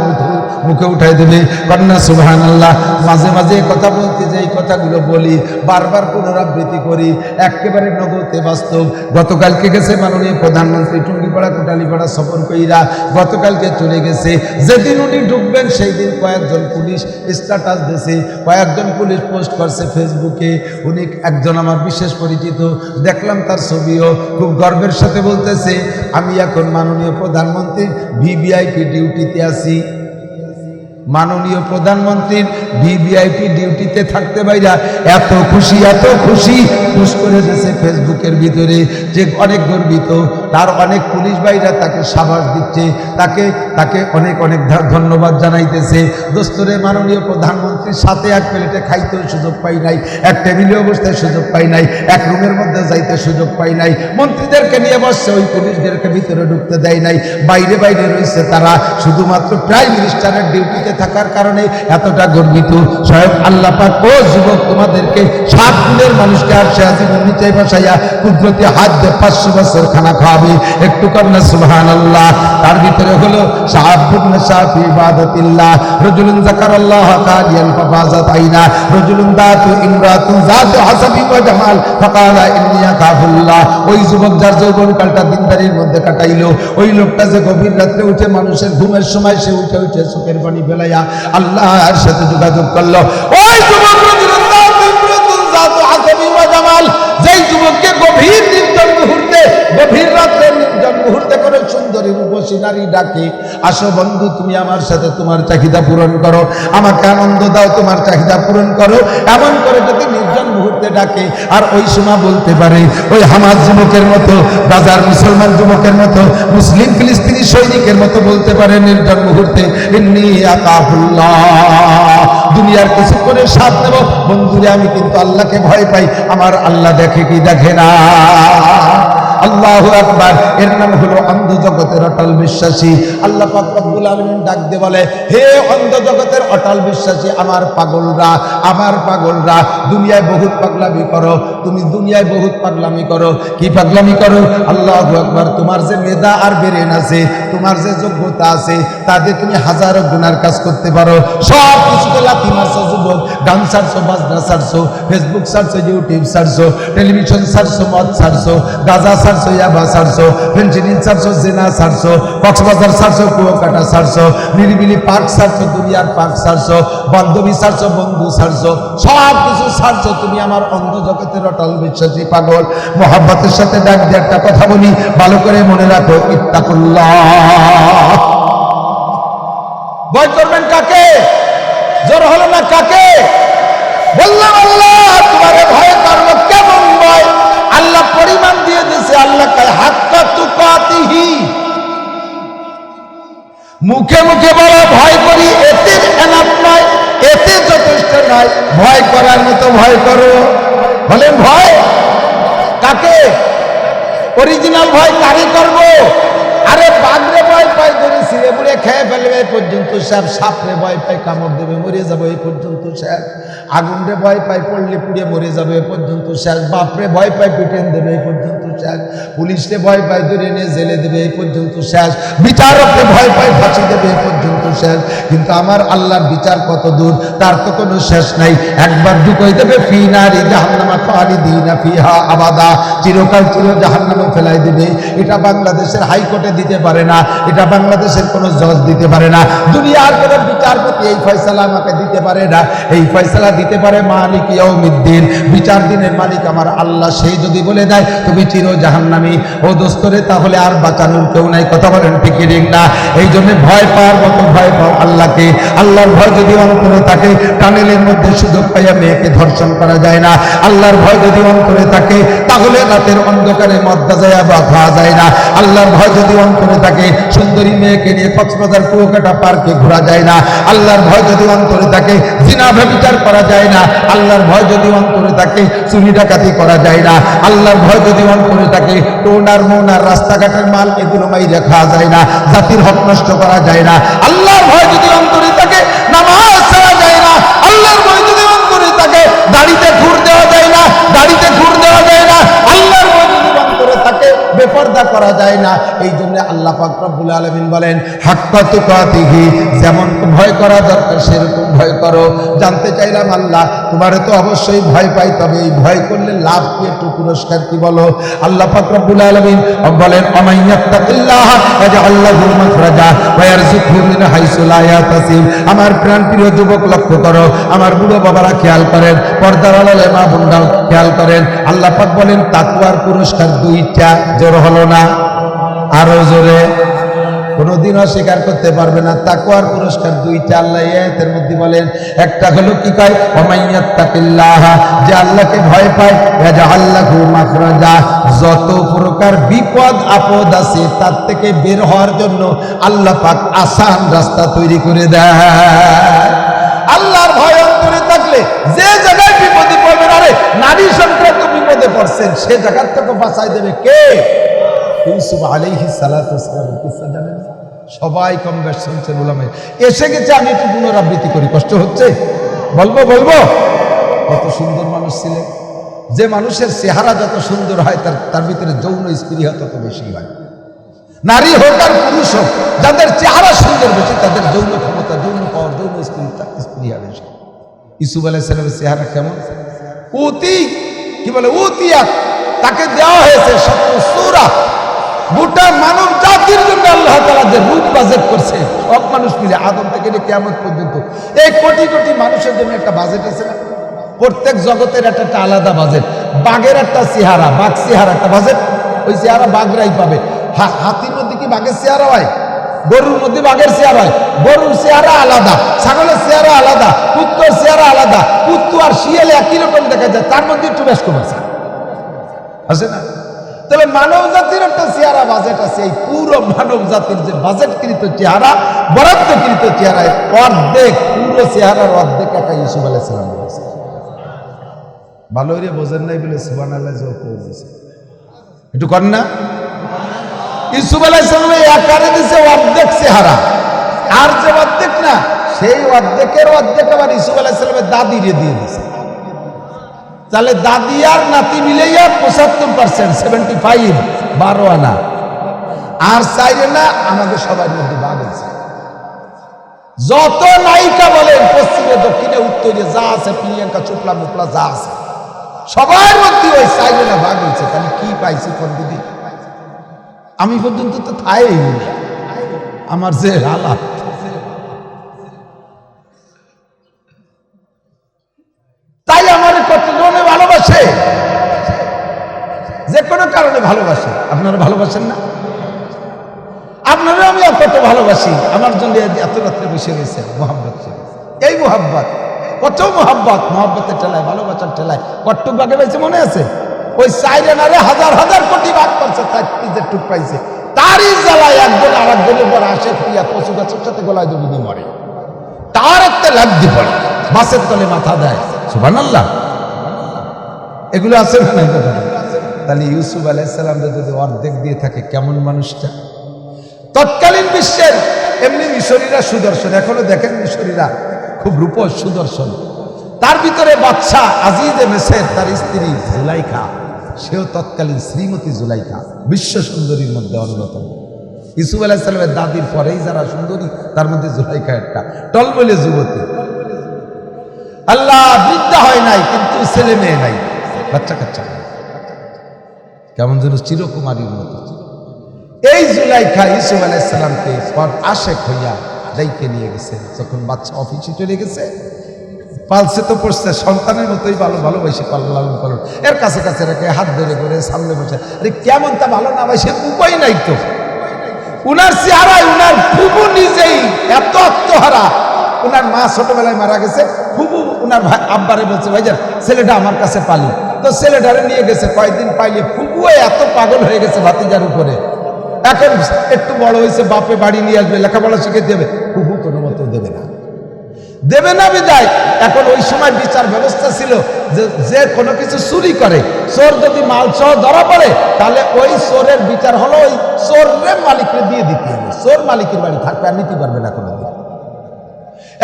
[SPEAKER 1] মুখে উঠাই দেবে। কন্যা সুবহানাল্লাহ। মাঝে মাঝে কথা বলতে যে এই কথাগুলো বলি, বারবার পুনরাবৃত্তি করি, একেবারে নগদে বাস্তব। গতকালকে গেছে মাননীয় প্রধানমন্ত্রী টুঙ্গিপাড়া কোটালীপাড়া সফর কইরা, গতকালকে চলে গেছে। যেদিন উনি ঢুকবেন সেই দিন কয়েকজন পুলিশ স্ট্যাটাস দিয়েছে, কয়েকজন পুলিশ পোস্ট করছে ফেসবুকে, উনি একজন আমার বিশেষ পরিচিত, দেখলাম তার ছবিও, খুব গর্বের সাথে বলতেছে, আমি এখন মাননীয় প্রধানমন্ত্রীর ভিভিআইপি ডিউটিতে আছি। মাননীয় প্রধানমন্ত্রীর ভিভিআইপি ডিউটিতে থাকতে বাইরা এত খুশি পুশ করে দিয়েছে ফেসবুকের ভিতরে, যে অনেক গর্বিত। তার অনেক পুলিশ ভাইরা তাকে সাবাস দিচ্ছে, তাকে অনেক অনেক ধন্যবাদ জানাইতেছে। দোস্তরে মাননীয় প্রধানমন্ত্রী মন্ত্রীর সাথে এক প্লেটে খাইতেও সুযোগ পাই নাই, এক টেবিলে অবস্থায় সুযোগ পাই নাই, এক রুমের মধ্যে যাইতে সুযোগ পাই নাই। মন্ত্রীদেরকে নিয়ে বসছে, ওই পুলিশদেরকে ভিতরে ঢুকতে দেয় নাই, বাইরে বাইরে রয়েছে তারা। শুধুমাত্র প্রাইম মিনিস্টারের ডিউটিতে থাকার কারণে এতটা গর্বিত। স্বয়ং আল্লাহ পাক ও যুবক তোমাদেরকে 7 গুণের মানুষকে আর সে আজিমের নিচে বসাইয়া কুদরতি হাত দিয়ে 500 বছর খানা খাওয়াবে। একটু কন্যা সুবহানাল্লাহ। তার ভিতরে হলো শাহাবুন শাফি ইবাদাতিল্লাহ, রাজুলুন যাকারাল্লাহ কালিয়ান ফাফাজাত আইনা, রাজুলুন দাতু ইমরাতুন যাতু হাসাবি ওয়া জামাল ফাকালা ইন্নী আখাফুল্লাহ। ওই যুবক যার যৌবনকালটা দিনদারির মধ্যে কাটাইলো, ওই লোকটা যে গভীর রাত্রে উঠে মানুষের ঘুমের সময় সে উঠে উঠে চোখের পানি ফেলাইয়া আল্লাহর সাথে যোগাযোগ করলো। ওই যুবক রাজুলুন দাতু ইমরাতুন যাতু হাসাবি ওয়া জামাল, যেই যুবককে গভীর নির্জন মুহূর্তে, গভীর রাত্রে নির্জন মুহূর্তে করে সুন্দরী রূপসী নারী ডাকে, আসো বন্ধু তুমি আমার সাথে তোমার চাহিদা পূরণ করো, আমাকে আনন্দ দাও, তোমার চাহিদা পূরণ করো, এমন করে যদি নির্জন মুহূর্তে ডাকে, আর ওই সময় বলতে পারে ওই হামাস যুবকের মতো, বাজার মুসলমান যুবকের মতো, মুসলিম ফিলিস্তিনি সৈনিকের মতো বলতে পারে নির্জন মুহূর্তে ইন্নী আকাফুল্লাহ, দুনিয়ার কিছু করে সাথ নেব বন্ধুরে, আমি কিন্তু আল্লাহকে ভয় পাই, আমার আল্লাহ দেখে কি দেখে না। আল্লাহু আকবার। এর নাম হলো অন্ধ জগতের অটল বিশ্বাসী। আল্লাহ পাক রব্বুল আলামিন ডাক দিয়ে বলে, হে অন্ধ জগতের অটল বিশ্বাসী, আমার পাগলরা, আমার পাগলরা, দুনিয়ায় বহুত পাগলামি করো, তুমি দুনিয়ায় বহুত পাগলামি করো। কি পাগলামি করো? আল্লাহু আকবার। তোমার যে মেধা আর ব্রেন আছে, তোমার যে যোগ্যতা আছে, তাতে তুমি হাজারো গুনার কাজ করতে পারো। সব কিছুতে লাথি মারছো যুবক, গান ছাড়ছো, বাজনা ছাড়ছো, ফেসবুক ছাড়ছো, ইউটিউব ছাড়ছো, টেলিভিশন ছাড়ছো, মদ ছাড়ছো, গাঁজা ছাড়ছো, ইয়াবা ছাড়ছো, ফেন্সিডিল ছাড়ছো, জেনা ছাড়ছো, কক্সবাজার ছাড়ছো, কুয়াকাটা ছাড়ছো, নিরিবিলি পার্ক ছাড়ছো, দুনিয়ার পার্ক ছাড়ছো, বান্ধবী ছাড়ছো, বন্ধু ছাড়ছো, সব কিছু ছাড়ছো। তুমি আমার অন্ধ জগতের অটল বিশ্বাসী পাগল। মোহাব্বতের সাথে ডাক দিয়ে একটা কথা বলি, ভালো করে মনে রাখো, ইত্তাকুল্লাহ। ভয় করবেন কাকে? জোর হলো না কাকে? বললাম আল্লাহ তোমারে ভয় করবো। কেমন ভয়? আল্লাহ পরিমাণ দিয়ে দিয়েছে। আল্লাহ কয় হাক্কা তুকাতিহি, মুখে মুখে বলা ভয় করি, এতে এনাফ নয়, এতে যথেষ্ট নয়, ভয় করার মতো ভয় করো। বলেন ভয় কাকে? অরিজিনাল ভয় কারে করবো? আরে বাঘরে ভয় পাই ধরে ছিঁড়ে মুড়ে খেয়ে ফেলবে এই পর্যন্ত শেষ, সাপরে ভয় পাই কামড় দেবে মরে যাবো এই পর্যন্ত শেষ, আগুনরে ভয় পাই পড়লে পুড়ে মরে যাবে এই পর্যন্ত শেষ, বাপরে ভয় পাই পিটেন দেবে এই পর্যন্ত শেষ, পুলিশরে ভয় পাই ধরে নিয়ে জেলে দেবে এই পর্যন্ত শেষ, বিচারককে ভয় পাই ফাঁসি দেবে এই পর্যন্ত শেষ। কিন্তু আমার আল্লাহর বিচার কত দূর, তার তো কোনো শেষ নাই। একবার ঢুকাই দেবে ফি নারি জাহান্নামা খালিদিনা ফিহা আবাদা, চিরকাল চির জাহান্নামে ফেলাই দেবে। এটা বাংলাদেশের হাইকোর্টে দিতে পারে না, এটা বাংলাদেশের কোনো জজ দিতে পারে না, দুনিয়ার কোনো বিচারপতি এই ফয়সালা আমাকে দিতে পারে না। এই ফয়সালা দিতে পারে মালিক ইয়াউমিদ্দিন, বিচার দিনের মালিক আমার আল্লাহ। সেই যদি বলে দেয় তুমি চির জাহান্নামী, ও দোস্তরে, তাহলে আর বাঁচানোর কেউ নাই। কথা বলেন ঠিক না? এই জন্য ভয় পাওয়ার মতো ভয় পাও আল্লাহকে। আল্লাহর ভয় যদি অন্তরে থাকে, টানেলের মধ্যে সুযোগ পাইয়া মেয়েকে ধর্ষণ করা যায় না। আল্লাহর ভয় যদি অন্তরে থাকে, তাহলে রাতের অন্ধকারে মদ্দা যায় বা খাওয়া যায় না। আল্লাহর ভয় যদি অন্তরে থাকে, সুন্দরী মেয়েকে নিয়ে কক্সবাজার কুয়াকাটা পার্কে ঘোরা যায় না। আল্লাহর ভয় যদি অন্তরে থাকে, জিনা ব্যভিচার করা যায় না। আল্লাহর ভয় যদি অন্তরে থাকে, চুরি ডাকাতি করা যায় না। আল্লাহর ভয় যদি অন্তরে থাকে, টোনার মোনার রাস্তাঘাটের মাল এগুলো মাইরে খাওয়া যায় না, জাতির হক নষ্ট করা যায় না। আল্লাহর ভয় যদি অন্তরে থাকে, নামাজ ছাড়া যায় না। আল্লাহর ভয় যদি অন্তরে থাকে, দাড়িতে ঘুর দেওয়া যায় না, দাড়িতে ঘুর দেওয়া যায় না। আল্লাহর ভয় যদি অন্তরে থাকে, বেপরদা করা যায় না। এই জন্য আল্লাহ পাক রব্বুল আলামিন বলেন হাক্কা তুকাতিহি, যেমন ভয় করা দরকার সেরকম ভয় করো। জানতে চাইলাম আল্লাহ তোমারে তো অবশ্যই ভয় পাই, তবে এই ভয় করলে লাভ কি, একটু পুরস্কার কি বলো? আল্লাহ পাক রব্বুল আলামিন বলেন আমাইয়াত্তাকিল্লাহ ইয়াজআল লাহু মাখরাজা ওয়া ইয়ারযুকহু মিন হাইসু লা ইয়াহতাসিব। আমার প্রাণ প্রিয় যুবক লক্ষ্য করো, আমার বুড়ো বাবারা খেয়াল করেন, পর্দার আড়ালে মা বোনরাও খেয়াল করেন। আল্লাহ পাক বলেন তাকওয়ার পুরস্কার দুইটা। জোর হলো না? আরো জোরে। কোনদিন অস্বীকার করতে পারবে না। তাকওয়ার পুরস্কার দুইটা আল্লাহ আয়াতের মধ্যে বলেন। একটা হলো কি কয় ওয়ামাইয়াত্তাকিল্লাহ, যে আল্লাহকে ভয় পায়, ইয়াজআল লাহু মাখরাজা, যত প্রকার বিপদ আপদ আছে তার থেকে বের হওয়ার জন্য আল্লাহ পাক আসান রাস্তা তৈরি করে দেয়। আল্লাহর ভয় যে জায়গায় বিপদে পড়বেন, আরে নারী সংক্রান্ত বিপদে পড়ছেন, সে জায়গার থেকে বাঁচাই দেবে কে? ইউসুফ আলাইহিস সালাতু ওয়াস সালামের কিসসা জানেন? সবাই কম বেশ শুনছেন, উলামায়ে এসে গেছে। আমি একটু পুনরাবৃত্তি করি, কষ্ট হচ্ছে, বলবো। কত সুন্দর মানুষ ছিলেন। যে মানুষের চেহারা যত সুন্দর হয় তার ভিতরে যৌন স্পৃহা তত বেশি হয়। নারী হোক আর পুরুষ হোক, যাদের চেহারা সুন্দর বেশি তাদের যৌন ক্ষমতা, যৌন পাওয়ার, যৌন স্পৃহা বেশি। ইউসুফ আলাইহিস সালামের চেহারা কেমন? উতিয়া, তাকে দেওয়া হয়েছে 70 সূরা। গোটা মানব জাতির জন্য আল্লাহ তাআলা যে রূপ বাজেট করছে, সব মানুষ মিলে আদম থেকে কিয়ামত পর্যন্ত এই কোটি কোটি মানুষের জন্য একটা বাজেট আছে না? প্রত্যেক জগতের একটা আলাদা বাজেট। বাঘের একটা চেহারা, বাঘ চেহারা একটা বাজেট, ওই চেহারা বাঘরাই পাবে। হাতির মধ্যে কি বাঘের চেহারা হয়? গরুর মধ্যে বাঘের চেহারা হয়। গরুর চেহারা আলাদা, ছাগলের চেহারা আলাদা, কুত্তর চেহারা আলাদা। কুত্তু আর শিয়ালে একই রকম দেখা যায়, তার মধ্যে একটু বেশ কম আছে না? তবে মানব জাতির একটা চেহারা বাজেট আছে। এই পুরো মানব জাতির যে বাজেটকৃত চেহারা, বরাদ্দকৃত চেহারা, অর্ধেক, পুরো চেহারার অর্ধেক একা ইউসুফ আলাইহিস সালাম বলেছে। ভালো করে বোঝেন নাই বলে সুবহানাল্লাহ জোর করেছে, একটু কর না। ইউসুফ আলাইহিস সালাম একারে দিছে অর্ধেক চেহারা, আর যে অর্ধেক না, সেই অর্ধেকের অর্ধেক আবার ইউসুফ আলাইহিস সালামের দাদিরে দিয়ে দিছে। তাহলে দাদি আর নাতি মিলাইয়া 75%, 75, 12 আনা। আর চাইলে না, আমাদের সবার মধ্যে ভাগ আছে। যত নায়িকা বলেন পশ্চিমে, দক্ষিণে, উত্তরে যা আছে, প্রিয়াঙ্কা চোপড়া মোপলা যা আছে, সবার মধ্যে ওই চাইলে না ভাগ হয়েছে। তাহলে কি পাইছি কোন দিদি? আমি পর্যন্ত তো থাই আমার যে হালাত। তাই আমার কতজনে ভালোবাসে, যে কোনো কারণে ভালোবাসে। আপনারা ভালোবাসেন না? আপনারা আমি কত ভালোবাসি, আমার জন্য এত রাত্রে বসে গেছে মোহাম্মত। এই মোহাম্মত, কত মোহাম্মতের ঠেলায়, ভালোবাসার ঠেলায় কটটুক ভাগে পাইছে মনে আছে? ওই সাইরেনারে হাজার হাজার কোটি ভাগ করছে, তার নিজের টুক পাইছে। তারই জ্বালায় একজন আর একজনের পর আসে, প্রিয়া কচু গাছের সাথে গলায় দড়ি মরে, তার একটা লাগতে পড়ে, বাসের তলে মাথা দেয়। সুবহানাল্লাহ, এগুলো আছে না? তাহলে ইউসুফ আলাইহিস সালাম যদি অর্ধেক দিয়ে থাকে, কেমন মানুষটা? তৎকালীন বিশ্বের এমনি মিশরীরা সুদর্শন, এখনো দেখেন মিশরীরা খুব রূপস সুদর্শন। তার ভিতরে বাদশা আজিজে মিসর, তার স্ত্রী জুলাইখা, সেও তৎকালীন শ্রীমতী জুলাইখা, বিশ্ব সুন্দরীর মধ্যে অন্যতম। ইউসুফ আলাইহিস সালামের দাদির পরেই যারা সুন্দরী, তার মধ্যে জুলাইখা একটা টলমলে যুবতী। আল্লাহ বৃদ্ধা হয় নাই, কিন্তু ছেলে মেয়ে নাই, বাচ্চা কাচ্চা, কেমন যেন চিরকুমারীর মতো। এই জুলাইখা ইউসুফ আলাইহিস সালামকে আশেক হইয়া ডাইকে নিয়ে গেছে। যখন বাচ্চা অফিসে চলে গেছে, পালসে তো পড়ছে, সন্তানের মতোই ভালোবাসে লালন পালন, এর কাছে কাছে রেখে হাত ধরে করে সামনে বসে। আরে কেমন তা ভালো না বাসে, উপায় নাই তো। উনার চেহারায় উনার ফুবু নিজেই এত আত্মহারা। উনার মা ছোটবেলায় মারা গেছে, ফুবু উনার ভাই আব্বারে বলছে, ভাইজান ছেলেটা আমার কাছে পালি। তো ছেলেটারে নিয়ে গেছে, কয়েকদিন পাইলে ফুবুও এত পাগল হয়ে গেছে ভাতিজার উপরে। এখন একটু বড় হয়েছে, বাপে বাড়ি নিয়ে আসবে, লেখাপড়া শিখে দেবে, ফুবু কোনো মতো দেবে না বিদায়। এখন ওই সময় বিচার ব্যবস্থা ছিল যে কোনো কিছু চুরি করে, চোর যদি মাল সহ ধরা পড়ে, তাহলে ওই চোরের বিচার হলো ওই চোরের মালিককে দিয়ে দিতে হবে। চোর মালিকের বাড়ি থাকবে, আর নিতে পারবে না কোনোদিন।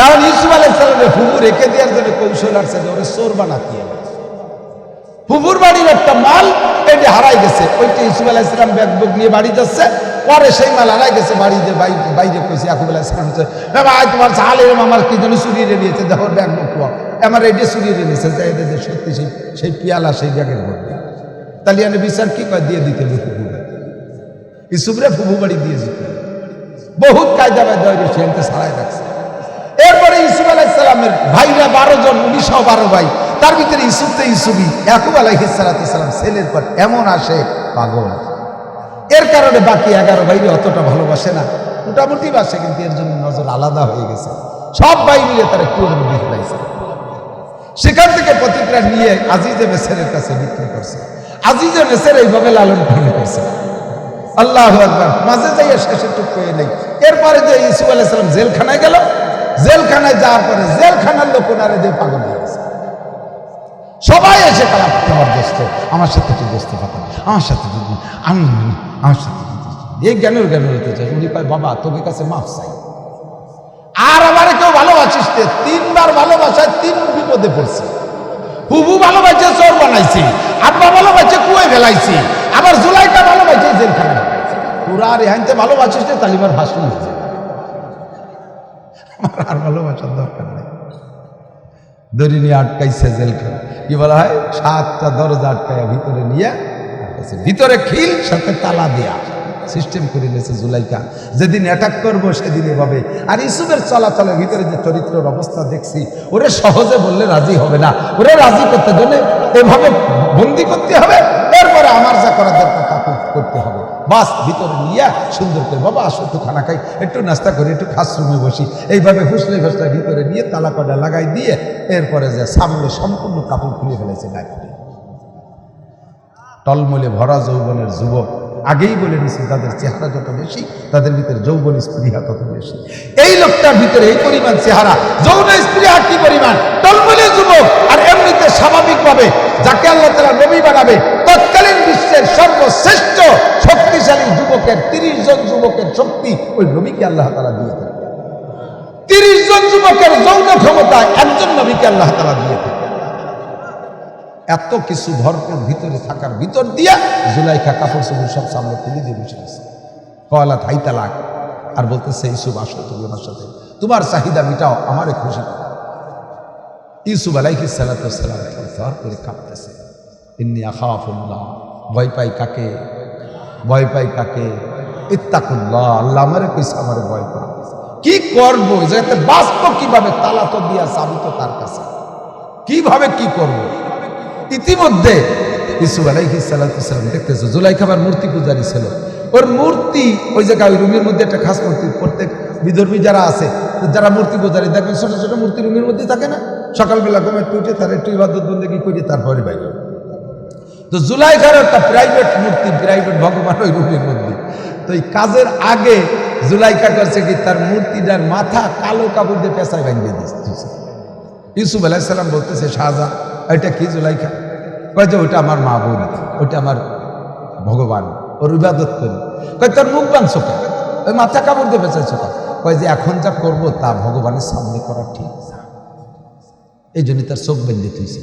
[SPEAKER 1] এখন ইউসুফ আলাইহিস সালামের ফুবু রেখে দেওয়ার জন্য কৌশল আসছে যে ওরে চোর বানাতে হবে। ফুবুর বাড়ির একটা মাল এটা হারাই গেছে, ওইটা ইউসুফ আলাইহিস সালাম ব্যাগ বুক নিয়ে বাড়ি যাচ্ছে, পরে সেই মাল হারাই গেছে। বাড়িতে বাইরে কইছে ইয়াকুব আলাইহিস সালাম, ভাই তোমার সালের আমার কি যেন চুরিয়ে নিয়েছে, দেখো ব্যাগ বুক আমার এটা চুরিয়ে নিয়েছে, যে সত্যি সেই পিয়ালা সেই ব্যাগের মধ্যে। তাহলে এনে বিচার কি কয়, দিয়ে দিতে হবে ফুবু। ইউসুফরে ফুবু বাড়ি দিয়ে দিতে বহুত কায়দা বায়দা সে ছাড়াই রাখছে। এরপরে ইউসুফ আলাইহিস সালামের ভাইরা 12 জন, 12 ভাই, তার ভিতরে ইউসুফ তো ইউসুফই। ইয়াকুব আলাইহিস সালাম ছেলের পর এমন আসে পাগল, এর কারণে বাকি 11 ভাইরে অতটা ভালোবাসে না, মোটামুটি বাসে, কিন্তু এর জন্য নজর আলাদা হয়ে গেছে। সব ভাই মিলে তারা কুয়োর মধ্যে ফেলাইছে। সেখান থেকে প্রতিক্রিয়া নিয়ে আজিজে মিসরের কাছে বিক্রি করছে। আজিজে মিসর এইভাবে লালন পালন করছে। আল্লাহু আকবার। মাঝে যাইয়া শেষে টুক পেয়ে নেই। এরপরে যে ইউসুফ আলাইহিস সালাম জেলখানায় গেল, জেলখানায় যাওয়ার পরে জেলখানার লোক ওনারে দিয়ে পাগল হয়ে গেছে। সবাই এসে কালা তোমার দোস্ত, আমার সাথে তুই দোস্ত পাতা, আমার সাথে আমি আমার সাথে এই জ্ঞানের হতে চাই। উনি কয় বাবা তোকে কাছে মাফ চাই। আর আমার কেউ ভালোবাসিস, 3বার ভালোবাসায় 3 বিপদে পড়ছে। হুবু ভালোবাসে চোর বানাইছি, আব্বা ভালোবাসে কুয়ে ফেলাইছি, আবার জুলাইকা ভালোবাসে জেলখানা। পুরা রেহাইতে ভালোবাসিস না, তালিবার ভাষণ হচ্ছে। আমার আর ভালোবাসার দরকার নেই। দড়ি নিয়ে আটকাইছে জেলখানা, কি বলা হয় 7টা দরজা আটকাইয়া ভিতরে নিয়ে, ভিতরে খিল সাথে তালা দেয়া সিস্টেম করে নিয়েছে জুলাইকা। যেদিন অ্যাটাক করবো সেদিন এভাবে। আর ইউসুফের চলাচলের ভিতরে যে চরিত্রের অবস্থা দেখছি, ওরে সহজে বললে রাজি হবে না, ওরে রাজি করতে গেলে এভাবে বন্দি করতে হবে, এরপরে আমার যা করার দরকার তা করতে হবে। বাস ভিতরে নিয়ে সুন্দর করে বাবা আসো একটু খানা খাই, একটু নাস্তা করি, একটু খাস রুমে বসি, এইভাবে ফুসলে ফুসলে ভিতরে নিয়ে তালা কটা লাগাই দিয়ে এরপরে যে সামনে সম্পূর্ণ কাপড় খুলে ফেলেছে গায়ে। টলমলে ভরা যৌবনের যুবক, আগেই বলে নিছি তাদের চেহারা যত বেশি তাদের ভিতরে যৌবন স্পৃহা তত বেশি। এই লোকটার ভিতরে এই পরিমাণ চেহারা, যৌন স্পৃহা কি পরিমাণ, টলমলে যুবক। আর এমনিতে স্বাভাবিকভাবে যাকে আল্লাহ তাআলা নবী বানাবে, তৎকালীন বিশ্বের সর্বশ্রেষ্ঠ শক্তিশালী যুবকের 30 জন যুবকের শক্তি ওই নবীকে আল্লাহ তাআলা দিয়ে থাকে। 30 জন যুবকের যৌন ক্ষমতা একজন নবীকে আল্লাহ তাআলা দিয়ে থাকে। এত কিছু ভরপুর ভিতরে থাকার ভিতর দিয়া জুলাইখা কাপড় চোপড় সব সামনে তুলে দিয়ে বসে আছে। কয়লা থাই তালাক, আর বলতেছে ইউসুফ আসো তুমি আমার সাথে, তোমার চাহিদা মিটাও, আমারে খুশি করো। ইউসুফ আলাইহিস সালাতু ওয়াস সালাম থরথর করে কাঁপতেছে। ইন্নী আখাফুল্লাহ, ভয় পাই কাকে, ভয় পাই কাকে, ইত্তাকুল্লাহ, আল্লাহ আমারে কইছে আমারে ভয় পাই। কি করবো যাতে বাঁচবো কিভাবে, তালা তো দিয়া চাবি তো তার কাছে, কিভাবে কি করবো। ইতিমধ্যে ইউসুফ আলাইহিস সালাতু ওয়াস সালাম দেখতেছে জুলাইখা আবার মূর্তি পূজারী ছিল, ওর মূর্তি ওই জায়গায় ওই রুমের মধ্যে একটা খাস মূর্তি, প্রত্যেক বিধর্মী যারা আছে যারা মূর্তি পূজারী দেখবেন ছোট ছোট মূর্তি রুমের মধ্যে থাকে না, সকালবেলা ঘুমে টুটে তার একটু ইবাদত বন্দেগী করে তারপরে বাইরে। তো জুলাইখার একটা প্রাইভেট মূর্তি, প্রাইভেট ভগবান ওই রুমের মধ্যে। তো এই কাজের আগে জুলাইখা করছে কি, তার মূর্তিটার মাথা কালো কাপড় দিয়ে পেঁচায় ভাঙিয়ে দিচ্ছে। ইউসুফ আলাইহিস সালাম বলতেছে শাহজাহান এটা কি? জুলাইখা কয় যে ওইটা আমার মাবুদ, ওইটা আমার ভগবান, ওর ইবাদত করি। কয় তোর মুখ বাংছো কেন, ওই মাথা কাপড় দিয়ে বেঁচেছ কেন? কয় যে এখন যা করবো তা ভগবানের সামনে করা ঠিক, এই জন্য তার চোখ বেঁধে থইছে।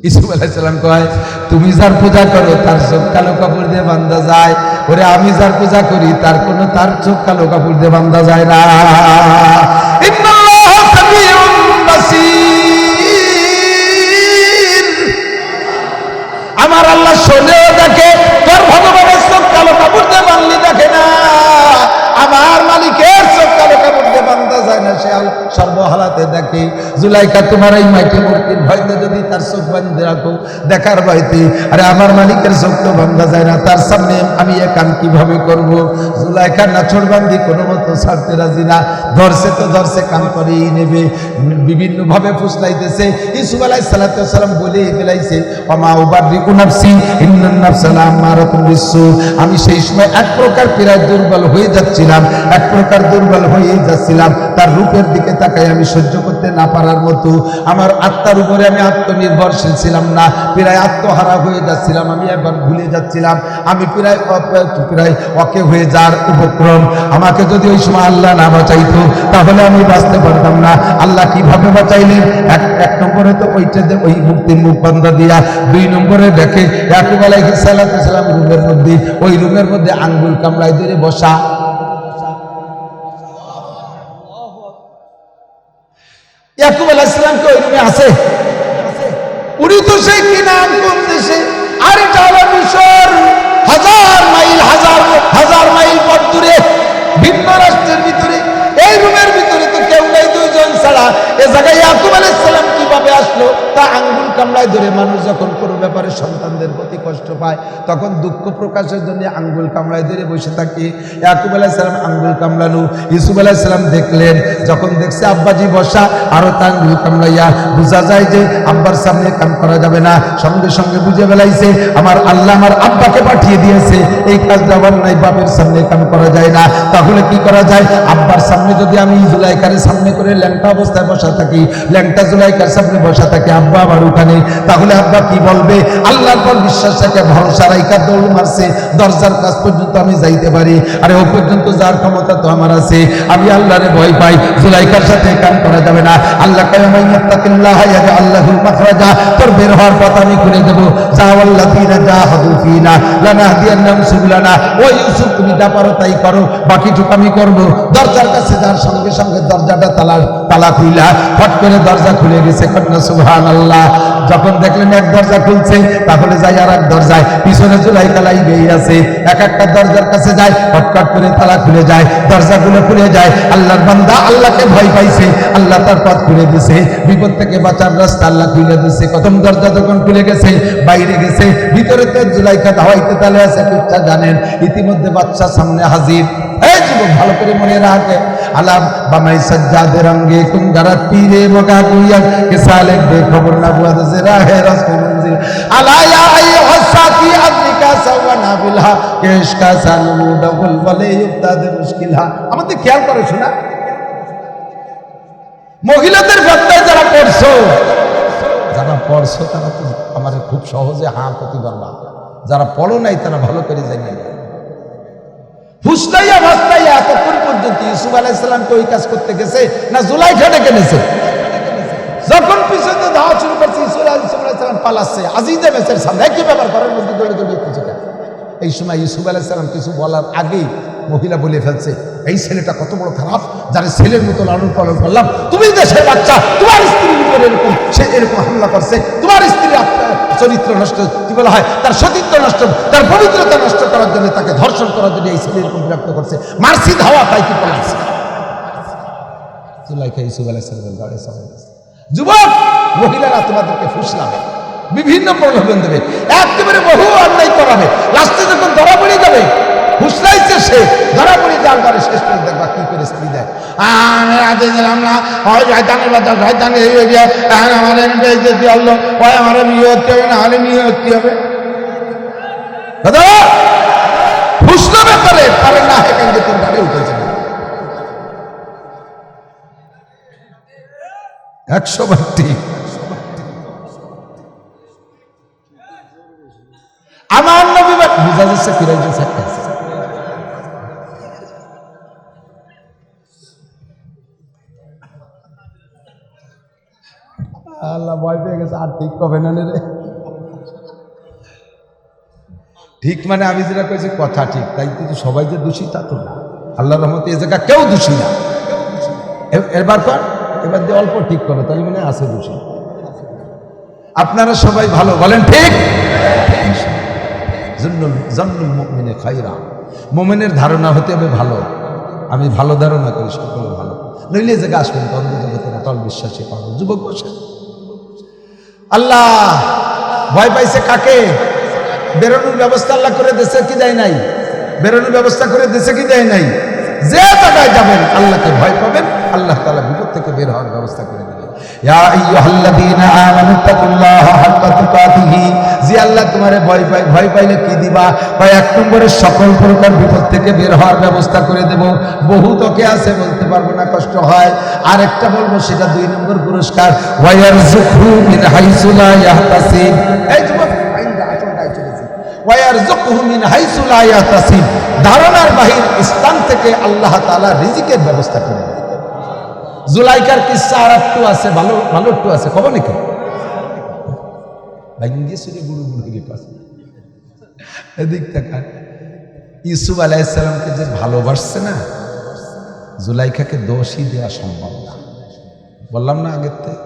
[SPEAKER 1] ইউসুফ আলাইহিস সালাম কয় তুমি যার পূজা করো তার চোখ কালো কাপড় দিয়ে বান্ধা যায়, ওরে আমি যার পূজা করি তার কোনো তার চোখ কালো কাপড় দিয়ে বান্ধা যায় না। ইন্নাল্লাহা সামিউন বাসীর, আমার আল্লাহ শোনেও দেখে, তোর ভগবানের চোখ কালো কাপড় দিয়ে বানলি দেখে না, আমার মালিকের চোখ কালো কাপড় দিয়ে বান্ধা যায় না, সে সর্বহালাতে দেখে। জুলাইখা তোমার এই মাইকে মূর্তির ভয়তে যদি তার চোখ বান্ধে রাখো দেখার ভয়তে, আরে আমার মালিকের চোখ তো বান্ধা যায় না, তার সামনে আমি এ কাম কিভাবে করব? জুলাইখা নাছড় বান্ধি কোনো মতো ছাড়তে রাজি না, ধরছে তো ধরছে, কাম করেই নেবে, বিভিন্ন ভাবে ফুসলাইতেছে। ইউসুফ আলাইহিস সালাতু ওয়াস সালাম বলেই ফেলাইছে ওমা উবাররিউ নাফসি ইন্নান নাফসা লাআমারাতুন বিসসু, আমি সেই সময় এক প্রকার প্রায় দুর্বল হয়ে যাচ্ছিলাম, এক প্রকার দুর্বল হয়ে যাচ্ছিলাম, তার রূপের দিকে তাকাই আমি সহ্য করতে না পারার মতো, আমার আত্মার উপরে আমি আত্মনির্ভরশীল ছিলাম না, প্রায় আত্মহারা হয়ে যাচ্ছিলাম, আমি একবার ভুলে যাচ্ছিলাম, আমি প্রায় অকে হয়ে যাওয়ার উপক্রম। আমাকে যদি ওই সময় আল্লাহ না বাঁচাইতো তাহলে আমি বাঁচতে পারতাম না। আল্লাহ কিভাবে বাঁচাইলেন? এক নম্বরে তো ওইটাতে ওই মুক্তির মুখ বন্ধ দিয়া, 2 নম্বরে দেখে ইয়াকুব আলাইহিস সালাতু ওয়াস সালাম রুমের মধ্যে, ওই রুমের মধ্যে আঙ্গুল কামড়াই ধরে বসা। ইয়াকুব আলাইহিস সালাম কি ওই রুমে আছে? উনি তো সেই কিনান কোন দেশে, আর এটা হলো মিশর, হাজার মাইল পথ দূরে, ভিন্ন রাষ্ট্রের ভিতরে। এই রুমের ভিতরে তো কেউ নাই, 2 জন ছাড়া। এ জায়গায় ইয়াকুব আলাইহিস সালাম কিভাবে আসলো? তা আঙ্গুল কামড়ায় ধরে। মানুষ যখন কোনো ব্যাপারে সন্তানদের প্রতি কষ্ট পায়, তখন দুঃখ প্রকাশের জন্য আঙ্গুল কামড়ায় ধরে বসে থাকে। ইয়াকুব আলাইহিস সালাম আঙ্গুল কামড়ানো, ইউসুফ আলাইহিস সালাম দেখলেন, যখন দেখছে আব্বাজি বসা, আরো তার আঙ্গুল কামড়াইয়া বোঝা যায় যে আব্বার সামনে কাম করা যাবে না। সঙ্গে সঙ্গে বুঝে ফেলাইছে আমার আল্লাহ আমার আব্বাকে পাঠিয়ে দিয়েছে, এই কাজটা আবার নাই, বাপের সামনে কাম করা যায় না। তাহলে কি করা যায়? আব্বার সামনে যদি আমি জুলাইকার সামনে করে ল্যাংটা অবস্থায় বসা থাকি, ল্যাংটা জুলাইকার সামনে বসা থাকি, আব্বা আমার ওখানে, তাহলে আব্বা কি বলবে? আল্লাহর পর বিশ্বাস রাখে ভরসা রাইকা দৌড় মারছে, দরজার কাছ পর্যন্ত আমি যাইতে পারি, আরে ও পর্যন্ত যার ক্ষমতা তো আমার আছে। আমি আল্লাহরে ভয় পাই, জুলাইকার সাথে কাম করা যাবে না। আল্লাহ কয় মান ইয়াত্তাকিল্লাহ ইয়াজআল লাহু মাখরাজা, তোর বের হওয়ার পথ আমি খুলে দেব। যাওয়াল্লাযিনা জাহাদু ফিনা লানাহদিয়ান্নাহুম সুবুলানা। ও ইউসুফ, তুমি যা পারো তাই করো, বাকিটুকু আমি করব। দরজার কাছে যার সঙ্গে সঙ্গে দরজাটা তালা খুইলা ফট করে দরজা খুলে গেছে। কন্যা সুবহানাল্লাহ। যখন দেখলেন এক দরজা খুলছে, তাহলে যাই আর এক দরজায়, পিছনে জুলাইকা লাইগেই আছে। এক একটা দরজার কাছে যায়, ফটফট করে তালা খুলে যায়, দরজাগুলো খুলে যায়। আল্লাহর বান্দা আল্লাহকে ভয় পাইছে, আল্লাহ তার পথ খুলে দিছে, বিপদ থেকে বাঁচার রাস্তা আল্লাহ খুলে দিছে। প্রথম দরজা যখন খুলে গেছে, বাইরে গেছে, ভিতরে তো জুলাইকা ধাওয়াইতে তালে আছে, কুচ্ছা জানেন। ইতিমধ্যে বাচ্চা সামনে হাজির। এই যুবক, ভালো করে মনে রাখে, আলাম বামাই সজ্জাদে রঙ্গে কুঙ্গারা পীরে মগা গুইয়া কে সালেক বে খবর না বুয়া দে রাহে রাসকে মঞ্জিল আলায়া আইয়ুহাস সাকি আদরিকা সাওয়ানা বিলহা কেশ কা সানু ডাবল বলে ইফতাদে মুশকিলহা। আমাদের খেয়াল করে শোনা, মহিলাদের ব্যাপারে যারা পড়ছো তারা তো আমার খুব সহজে হাঁ ক্ষতি পারবা, যারা পড়ো নাই তারা ভালো করে জানিয়ে নেয়। ফুসলাইয়া ভাসলাইয়া এতক্ষণ পর্যন্ত ইউসুফ আলাইহিস সালামকে ওই কাজ করতে গেছে না জুলাইখা ডেকে নিয়েছে? যখন পিছনে ধাওয়া শুরু করছে, ইউসুফ আলাইহিস সালাম পালাচ্ছে আজিজে মেসের সামনে, একই ব্যাপার ঘরের মধ্যে দৌড়ে দৌড়ে কিছুটা। এই সময় ইউসুফ আলাইহিস সালাম কিছু বলার আগেই মহিলা বলে ফেলছে, এই ছেলেটা কত বড় খারাপ, যারা ছেলের মতো লালন পালন করলাম, তুমি দেশের বাচ্চা, তোমার স্ত্রীর উপর এরকম সে এরকম হামলা করছে, তোমার স্ত্রীর চরিত্র নষ্ট, কি বলা হয়, তার সতীত্ব নষ্ট, তার পবিত্রতা নষ্ট করার জন্য, তাকে ধর্ষণ করার জন্য এই ছেলে এরকম বিরক্ত করছে, মারছি ধাওয়া তাই কি পালাচ্ছে। জুলাইখা ইউসুফ আলাইহিস সালামের ঘরে চলে গেছে। যুবক, মহিলারা তোমাদেরকে ফুসলাবে, বিভিন্ন প্রলোভন দেবে, একেবারে বহু অন্যায় করাবে, লাস্টে যখন ধরা পড়ে যাবে, ফুসলাইছে সে, ধরা পড়ে যাওয়ার পরে শেষ করে দেখবা কি করে স্ত্রী দেয়। আগে গেলাম না, হয় শয়তানের বাচ্চা, শয়তান এই এরিয়া, আমার যেতে হলো, হয় আমার বিয়ে হতে হবে, না হলে বিয়ে হতে হবে। দাদা ফুসলাবে পারে না, এখান থেকে তোর গাড়ি উঠেছে 100 বার ঠিক। আমার নবী বুঝা যাচ্ছে ফিরে যাচ্ছে। আল্লাহ ভয় পেয়ে গেছে, আর ঠিক কবে না রে। ঠিক মানে আমি যেটা কইছি কথা ঠিক, তাই কিন্তু সবাই যে দোষী তা তো না। আল্লাহর রহমতে এই জায়গা কেউ দোষী না। এবার দিয়ে অল্প ঠিক করো, তাহলে মানে আছে দোষী। আপনারা সবাই ভালো বলেন ঠিক। জন্নুল মুমিনে খায়রা, মুমিনের ধারণা হতে হবে ভালো। আমি ভালো ধারণা করি, সকলে ভালো, নইলে জায়গা আসবেন তো অন্ধ জগতের অটল বিশ্বাসী পাবো। যুবক বসে, আল্লাহ ভয় পাইছে কাকে? বেরোনোর ব্যবস্থা আল্লাহ করে দিয়েছে কি দেয় নাই? বেরোনোর ব্যবস্থা করে দিয়েছে কি দেয় নাই? যে জায়গায় যাবেন আল্লাহকে ভয় পাবেন, আল্লাহ তাআলা বিপদ থেকে বের হওয়ার ব্যবস্থা করে দিবেন। ইয়া আইয়ুহাল্লাযীনা আমানু তাকুল্লাহা হাক্কা তুকাতিহি, যে আল্লাহ তোমারে ভয় পাইলে কি দিবা? এক নম্বরে সকল প্রকার বিপদ থেকে বের হওয়ার ব্যবস্থা করে দেব। বহু তোকে আছে বলতে পারবো না, কষ্ট হয়। আরেকটা বলবো, সেটা 2 নম্বর পুরস্কার, ওয়ায়ারযুকহু মিন হাইসু লা ইয়াহতাসিব। এই যুবক ওয়ায়ারযুকহু মিন হাইসু লা ইয়াহতাসিব, ধারণার বাহির স্থান থেকে আল্লাহ তাআলা রিজিকের ব্যবস্থা করে দেন। জুলাইকার কিসসা আর একটু আছে, ভালো একটু আছে, খবর নাকি এদিক থেকে ইউসুফ আলাইহিস সালামকে যে ভালোবাসছে না, জুলাইখাকে দোষই দেওয়া সম্ভব না। বললাম না আগের থেকে,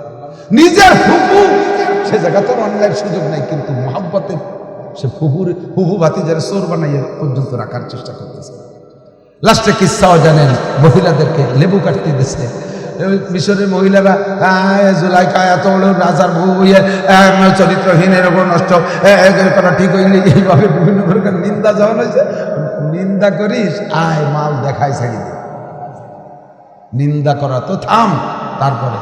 [SPEAKER 1] নিজের ফুফু, সে জায়গা তোর অন্যায়ের সুযোগ নাই, কিন্তু মহাব্বতে সে ফুফু ভাতিজারে চোর বানাইয়া পর্যন্ত রাখার চেষ্টা করতেছে। লাস্টে কিসসাও জানেন, মহিলাদেরকে লেবু কাটতে দিচ্ছে, মিশরের মহিলারা জুলাইখা এত বড় রাজার বউ চরিত্রহীনের ওপর নষ্ট করা ঠিক হইলে এইভাবে বিভিন্ন প্রকার নিন্দা যখন হয়েছে, নিন্দা করিস আয় মাল দেখায় ছাড়ি দে, নিন্দা করা তো থাম। তারপরে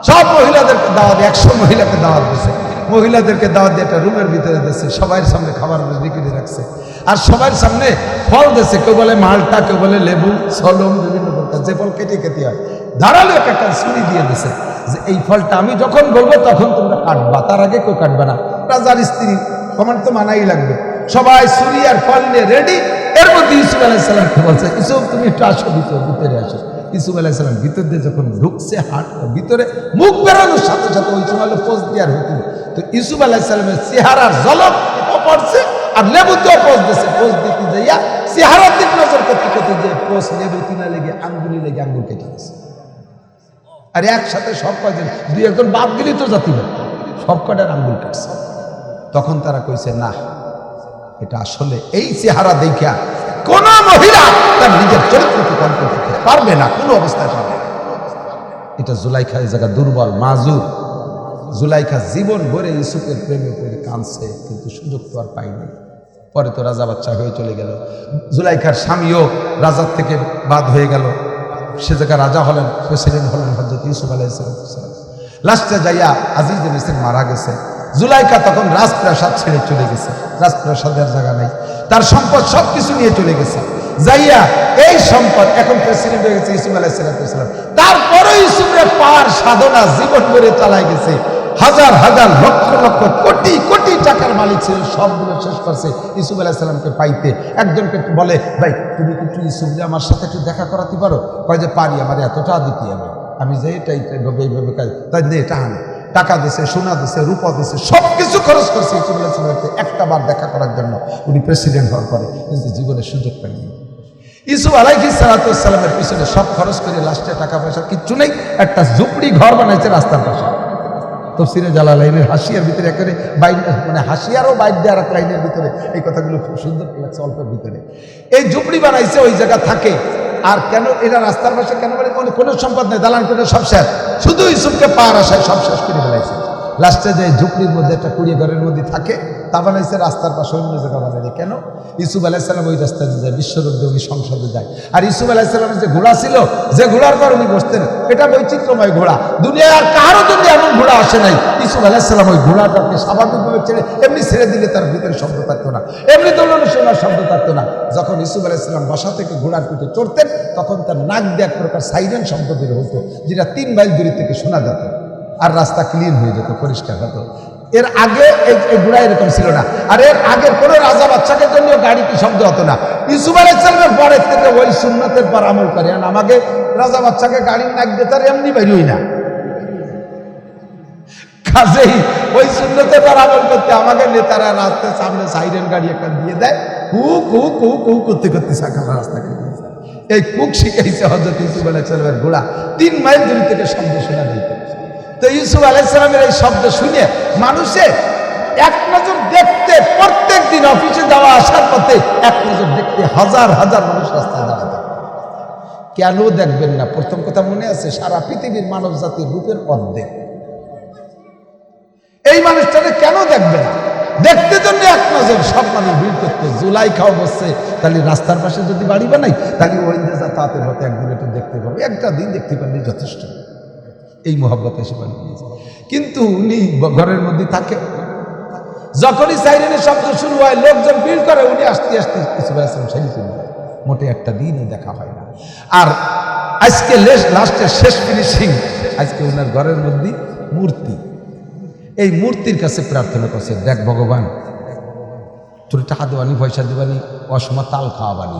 [SPEAKER 1] সব মহিলাদেরকে দাওয়াত, 100 মহিলাকে দাওয়াত দিয়েছে, মহিলাদেরকে দাওয়াত দিয়ে একটা রুমের ভিতরে দিয়েছে, সবার সামনে খাবার বিক্রি রাখছে, আর সবার সামনে ফল দিয়েছে, কেউ বলে মালটা, কেউ বলে লেবু, সলম, বিভিন্ন প্রকার যে ফল কেটে কেটে হয়, ধারালো একটা ছুরি দিয়ে দিয়েছে যে এই ফলটা আমি যখন বলবো তখন তোমরা কাটবা, তার আগে কেউ কাটবে না। রাজার স্ত্রী কমান্ড তো মানাই লাগবে, সবাই ছুরি আর ফল নিয়ে রেডি। এর মধ্যে ইউসুফ আলাইহিস সালামকে বলছে, ইউসুফ তুমি একটু আসো, ভিতরে আসো। ইউসুফ আলাইহিস সালাম ভিতর দিয়ে যখন ঢুকছে, হাট ভিতরে মুখ বেরোনোর সাথে সাথে ওই সময় পোজ দেওয়ার হুকুম, তো ইউসুফ আলাইহিস সালামের চেহারার ঝলক পড়ছে, আর লেবুতেও পোজ দিয়েছে। পোজ দিতে যাইয়া চেহারার দিক নজর করতে করতে যে পোজ লেবু তিনা লেগে আঙ্গুলি লেগে আঙ্গুল কেটে গেছে। আর একসাথে সব কয়জন, 2-1 বাদ গেলি তো জাতি সব কটার আঙ্গুল কাটছে। তখন তারা কইছে না, এটা আসলে এই চেহারা দেখা কোন মহিলা তার নিজের চরিত্রকে কন্ট্রোল করতে পারবে না, কোনো অবস্থায় পারবে না। এটা জুলাইখা এই জায়গা দুর্বল, মাজুর। জুলাইখা জীবন ভরে ইউসুফের প্রেমে পড়ে কাঁদছে, কিন্তু সুযোগ তো আর পাইনি। পরে তো রাজা বাচ্চা হয়ে চলে গেল, জুলাইখার স্বামীও রাজার থেকে বাদ হয়ে গেল, সে জায়গায় রাজা হলেন, প্রেসিডেন্ট হলেন হযরত ইউসুফ আলাইহিস সালাম। লাস্টে যাইয়া আজিজ মিসর মারা গেছে। জুলাইখা তখন রাজপ্রাসাদ ছেড়ে চলে গেছে, রাজপ্রাসাদের জায়গা নাই, তার সম্পদ সবকিছু নিয়ে চলে গেছে। যাইয়া এই সম্পদ এখন প্রেসিডেন্ট হয়ে গেছে ইউসুফ আলাইহিস সালাম। তারপরে ইউসুফের পার সাধনা জীবন ভরে চালাই গেছে, হাজার হাজার লক্ষ লক্ষ কোটি কোটি টাকার মালিক ছিল, সবগুলো শেষ করছে ইউসুফ আলাইহিস সালামকে পাইতে। একজনকে একটু বলে, ভাই তুমি একটু ইউসুফ যে আমার সাথে একটু দেখা করাতে পারো? কয় যে পারি, আমার এতটা দিতে হবে। আমি যে এটাই এইভাবে কাজ, তাই দে এটা আনে, টাকা দিছে, সোনা দিছে, রূপা দিছে, সবকিছু খরচ করছে ইউসুফ আলাইহিস সালামকে একটা বার দেখা করার জন্য, উনি প্রেসিডেন্ট হওয়ার পরে, কিন্তু জীবনের সুযোগ পাইনি। ইউসুফ আলাইহিস সালামের পিছনে সব খরচ করে লাস্টে টাকা পয়সা কিচ্ছু নেই, একটা ঝুপড়ি ঘর বানাইছে রাস্তার পাশে। তাফসীরে জালালাইনের হাসিয়ার ভিতরে একেবারে বাইর, মানে হাসিয়ারও বাইর দেওয়ার এক লাইনের ভিতরে এই কথাগুলো খুব সুন্দর লাগছে অল্পের ভিতরে। এই ঝুপড়ি বানাইছে, ওই জায়গা থাকে। আর কেন এটা রাস্তার পাশে কেন বলে, কোনো সম্পদ নেই, দালান করে সব শেষ, শুধু ইউসুফকে পাওয়ার আশায় সব শেষ করে ফেলাইছে। লাস্টে যে ঝুপড়ির মধ্যে একটা কুড়িয়ে ঘরের মধ্যে থাকে, তা বানাইছে রাস্তার পাশে, অন্য জায়গা বানাইছে। কেন? ইউসুফ আলাইহিস সালাম ওই রাস্তায় যায়, বিশ্বরুদ্ধে উনি সংসদে যায়। আর ইউসুফ আলাইহিস সালামের যে ঘোড়া ছিল, যে ঘোড়ার পর উনি বসতেন, এটা বৈচিত্র্যময় ঘোড়া, দুনিয়ায় আর কারো জন্য এমন ঘোড়া আসে নাই। ইউসুফ আলাইহিস সালাম ওই ঘোড়াটাকে স্বাভাবিকভাবে ছেড়ে এমনি ছেড়ে দিলে তার ভিতরে শব্দ থাকতো না, এমনি দৌড়ানো শোনার শব্দ থাকতো না। যখন ইউসুফ আলাইহিস সালাম বাসা থেকে ঘোড়ার পিঠে চড়তেন, তখন তার নাক দিয়ে এক প্রকার সাইরেন শব্দ বের হতো, যেটা 3 মাইল দূরে থেকে শোনা যেত, আর রাস্তা ক্লিন হয়ে যেত, পরিষ্কার হতো। এর আগে এই ঘোড়া এরকম ছিল না। আর এর আগের কোনো রাজা বাচ্চাকে জন্য গাড়িতে শব্দ হতো না। ইউসুফ আলাইহিস সালামের পরের থেকে ওই সুন্নতের পর আমল করে, আর আমাকে রাজা বাচ্চাকে গাড়ির নাক দিয়ে তার এমনি বেরোই না, কাজেই ওই সুন্নতের পর আমল করতে আমাকে নেতারা রাস্তার সামনে সাইরেন গাড়ি একটা দিয়ে দেয়, কুক কুক কুক কুক করতে করতে সাকাল রাস্তা কেটে যায়। এই কুক শিখাইছে হযরত ইউসুফ আলাইহিস সালামের ঘোড়া, 3 মাইল দূর থেকে শব্দ শোনা দিত। তো ইউসুফ আলাইহিস সালামের এই শব্দ শুনে মানুষে এক নজর দেখতে, প্রত্যেক দিন অফিসে যাওয়া আসার পথে এক নজর দেখতে হাজার হাজার মানুষ রাস্তায় দাঁড়াতে। কেন দেখবেন না? প্রথম কথা মনে আছে, সারা পৃথিবীর মানব জাতির রূপের অর্ধেক। এই মানুষটাকে কেন দেখবে না? দেখতে জন্য এক নজর সব মানুষ ভিড় করতে। জুলাইখাও বসছে, তাহলে রাস্তার পাশে যদি বাড়ি বানাই, তাহলে ওই যাতায়াতের হতে একদিন একটু দেখতে পাবো, একটা দিন দেখতে পারলে যথেষ্ট। এই মহব্বত এসে বাড়ি গিয়েছে। কিন্তু উনি ঘরের মধ্যে থাকে, যখনই সাইরেনের শব্দ শুরু হয়, লোকজন ভিড় করে, উনি আস্তে আস্তে ইউসুফ আলাইহিস সালাম সেরে চলে যায়। মোটে একটা দিনও দেখা হয় না। আর আজকে লাস্টের শেষ ফিনিশিং, আজকে ওনার ঘরের মধ্যে মূর্তি। এই মূর্তির কাছে প্রার্থনা করছে, দেখ ভগবান, তোর টাকা দেবানি, পয়সা দেবানি, অসময় তাল খাওয়াবানি,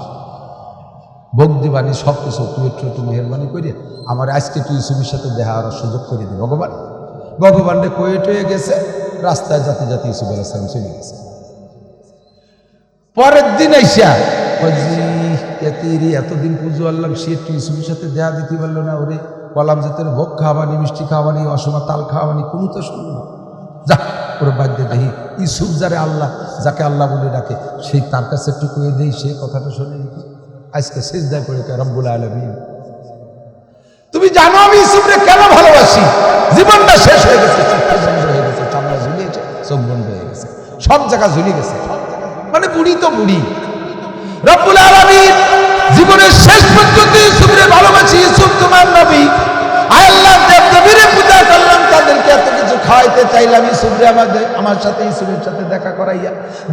[SPEAKER 1] ভোগ দিবানি, সব কিছু তুই একটু মেহরবানি করে আমার আজকে তুই ইউসুফের সাথে দেখা করার সুযোগ করে দিই ভগবান। ভগবানরে কয়ে টয়ে গেছে, রাস্তায় যাতে যাতে ইউসুফ আলাইহিস সালাম চলে গেছে। পরের দিন আইসা এতদিন পুজো আনলাম, সে একটু ইউসুফের সাথে দেখা দিতে পারলো না, ওরে বললাম যে তোর ভোগ খাওয়াবানি, মিষ্টি খাওয়াবানি, অসময় তাল খাওয়াবানি, কোনো তো শুনল না। যা ওর বাদ্যে দেখি ইউসুফ যারে আল্লাহ, যাকে আল্লাহ বলে ডাকে, সেই তার কাছে একটু কয়ে দেই, সে কথাটা শুনে নাকি আজকে সিজদায় পড়ে রব্বুল আলামিন। তুমি জানো আমি ইউসুফরে কেন ভালোবাসি? জীবনটা শেষ হয়ে গেছে, চক্ষু বন্ধ হয়ে গেছে, চামড়া ঝুলিয়েছে, চোখ বন্ধ হয়ে গেছে, সব জায়গা ঝুলে গেছে, মানে বুড়ি তো বুড়ি। রব্বুল আলামিন জীবনের শেষ পর্যন্ত ইউসুফরে ভালোবাসি, ইউসুফ তোমার নবী। আয় আল্লাহ, দেবদেবীরে পূজা করলাম, তাদেরকে এত কিছু খাওয়াইতে চাইলাম, ইউসুফরে আমার সাথে ইউসুফের সাথে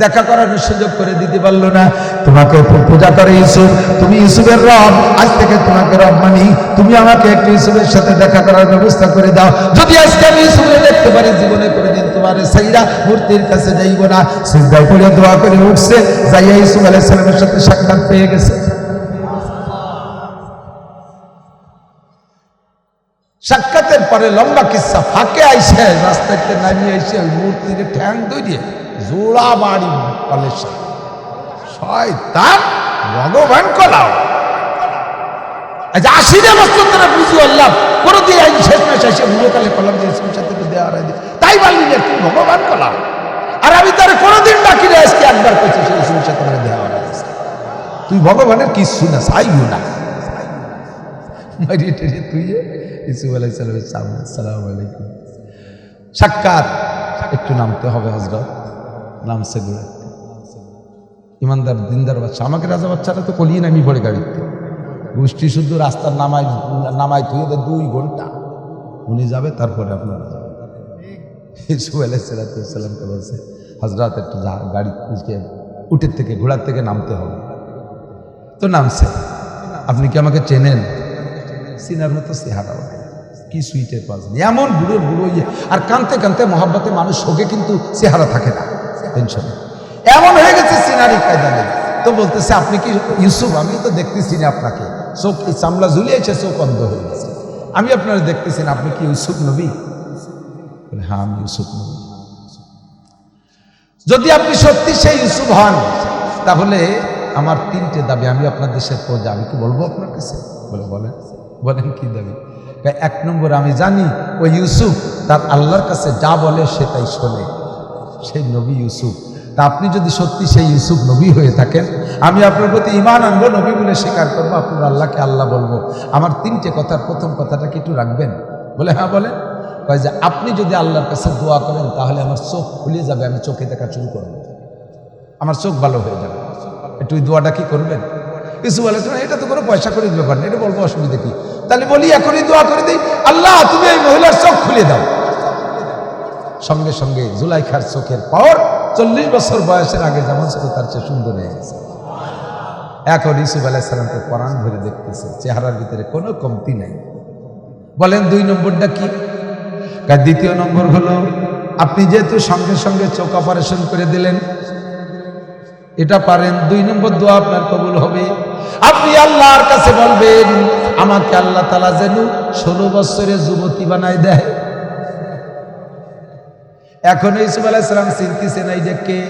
[SPEAKER 1] দেখা করানোর সুযোগ করে দিতে পারলো না। তোমাকে পূজা করে ইউসুফ, তুমি ইউসুফের রব, আজ থেকে তোমাকে রব মানি, তুমি আমাকে একটু ইউসুফের সাথে দেখা করার ব্যবস্থা করে দাও। যদি আজকে আমি ইউসুফে দেখতে পারি, জীবনে করে দিন তোমার সাইরা মূর্তির কাছে যাইব না। সিজদায় পড়ে দোয়া করে উঠছে, যাইয়া ইউসুফ আলাইহিস সালামের সাথে সাক্ষাৎ পেয়ে গেছে। সাক্ষাতের পরে লম্বা কিসসা, ফাঁকে আইসে রাস্তাতে নামিয়ে আইসে ওই মূর্তির ঠ্যাং ধরিয়ে জোড়া বাড়ি বলে শয়তান, ভগবান কলাও। আচ্ছা 80 বছর ধরে বুঝি আল্লাহ কোনদিন আইন শেষ মাস এসে বুড়োকালে করলাম যে ইসমের সাথে দেওয়া তাই বললি না তুই ভগবান কলাও, আর আমি তার কোনোদিন ডাকি রে, আজকে একবার করছি সেই ইসমের সাথে দেওয়া তুই ভগবানের কিছু না, চাইও না। মারিয়ে টেরিয়ে তুই ইউসুফ আলাইহিস সালামের সামনে, আসসালামু আলাইকুম, সাক্ষাৎ, একটু নামতে হবে হযরত। নামছে ঘুরে, ইমানদার দিনদার বাচ্চা, আমাকে রাজা বাচ্চাটা তো কলিয়ে নামি পড়ে গাড়িতে, গোষ্ঠী শুদ্ধ রাস্তার নামায় তুই 2 ঘন্টা উনি যাবে, তারপরে আপনারা যাবেন। ইউসুফ আলাইহিস সালামকে বলছে হযরত একটু গাড়ি উটের থেকে ঘোড়ার থেকে নামতে হবে। তো নামছে, আপনি কি আমাকে চেনেন? সিনার মতো চেহারা, কি সুইটের পাশ, এমন বুড়ো ইয়ে, আর কানতে কানতে মহাব্বতে মানুষ শোকে, কিন্তু চেহারা থাকে না, টেনশনে এমন হয়ে গেছে, সিনারি কায়দা নেই। তো বলতেছে আপনি কি ইউসুফ? আমি তো দেখতেছি না আপনাকে, চোখ চামড়া ঝুলিয়েছে, চোখ অন্ধ হয়ে গেছে, আমি আপনারা দেখতেছি না, আপনি কি ইউসুফ নবী? বলে হ্যাঁ আমি ইউসুফ নবী। যদি আপনি সত্যি সেই ইউসুফ হন, তাহলে আমার 3টে দাবি, আমি আপনার দেশের প্রজা, আমি কি বলবো আপনার কাছে? বলে বলেন কি দাবি? 1 নম্বর, আমি জানি ওই ইউসুফ তার আল্লাহর কাছে যা বলে সেটাই শোনে, সেই নবী ইউসুফ। তা আপনি যদি সত্যি সেই ইউসুফ নবী হয়ে থাকেন, আমি আপনার প্রতি ঈমান আনবো, নবী বলে স্বীকার করবো, আপনার আল্লাহকে আল্লাহ বলবো। আমার 3টে কথার প্রথম কথাটা কি একটু রাখবেন? বলে হ্যাঁ বলেন। কয় যে আপনি যদি আল্লাহর কাছে দোয়া করেন, তাহলে আমার চোখ খুলে যাবে, আমি চোখে দেখা শুরু করবো, আমার চোখ ভালো হয়ে যাবে, একটু ওই দোয়াটা কি করবেন? ইউসুফ আলাইহিস সালাম, এটা তো কোনো পয়সা করে ব্যাপার না, এটা বলবো, অসুবিধা কি? তাহলে বলি এখনই দোয়া করে দিই, আল্লাহ তুমি এই মহিলার চোখ খুলে দাও। সঙ্গে সঙ্গে জুলাইখার চোখের পাওয়ার 40 বছর বয়সের আগে যেমন ছিল তার চেয়ে সুন্দর হয়ে গেছে। এখন ইউসুফ আলাইহিস সালামকে কোরআন ধরে দেখতেছে, চেহারার ভিতরে কোনো কমতি নাই। বলেন 2 নম্বরটা কি? 2য় নম্বর হলো, আপনি যেহেতু সঙ্গে সঙ্গে চোখ অপারেশন করে দিলেন, এটা পারেন, 2 নম্বর দোয়া আপনার কবুল হবে। আপনি আল্লাহর কাছে বলবেন, আমাকে আল্লাহ তাআলা যেন 16 বছরের যুবতী বানায় দেয়। এখন ইউসুফ আলাইহিস সালাম চিন্তিছেন এই ডেকে,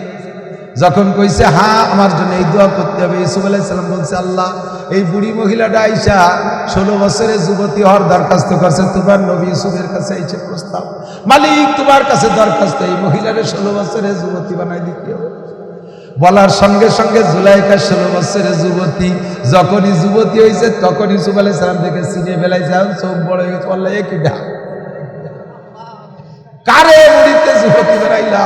[SPEAKER 1] যখন কইছে হ্যাঁ আমার জন্য এই দোয়া করতে হবে, ইউসুফ আলাইহিস সালাম বলছে, আল্লাহ এই বুড়ি মহিলাটা আইসা 16 বছরের যুবতী হওয়ার দরখাস্ত করছে, তোমার নবী ইউসুফের কাছে আইছে প্রস্তাব, মালিক তোমার কাছে দরখাস্ত, এই মহিলারে 16 বছরের যুবতী বানায় দিতে হবে। বলার সঙ্গে সঙ্গে জুলাইখা 16 বছরের যুবতী, যখনই যুবতী হয়েছে তখন ইউসুফ আলাইহিস সালাম দেখে চিনে ফেলাইছে, চোখ বড় হয়ে গেছে, আল্লাহ এ কি দা কারে মুড়িতে যুবতী বানাইলা?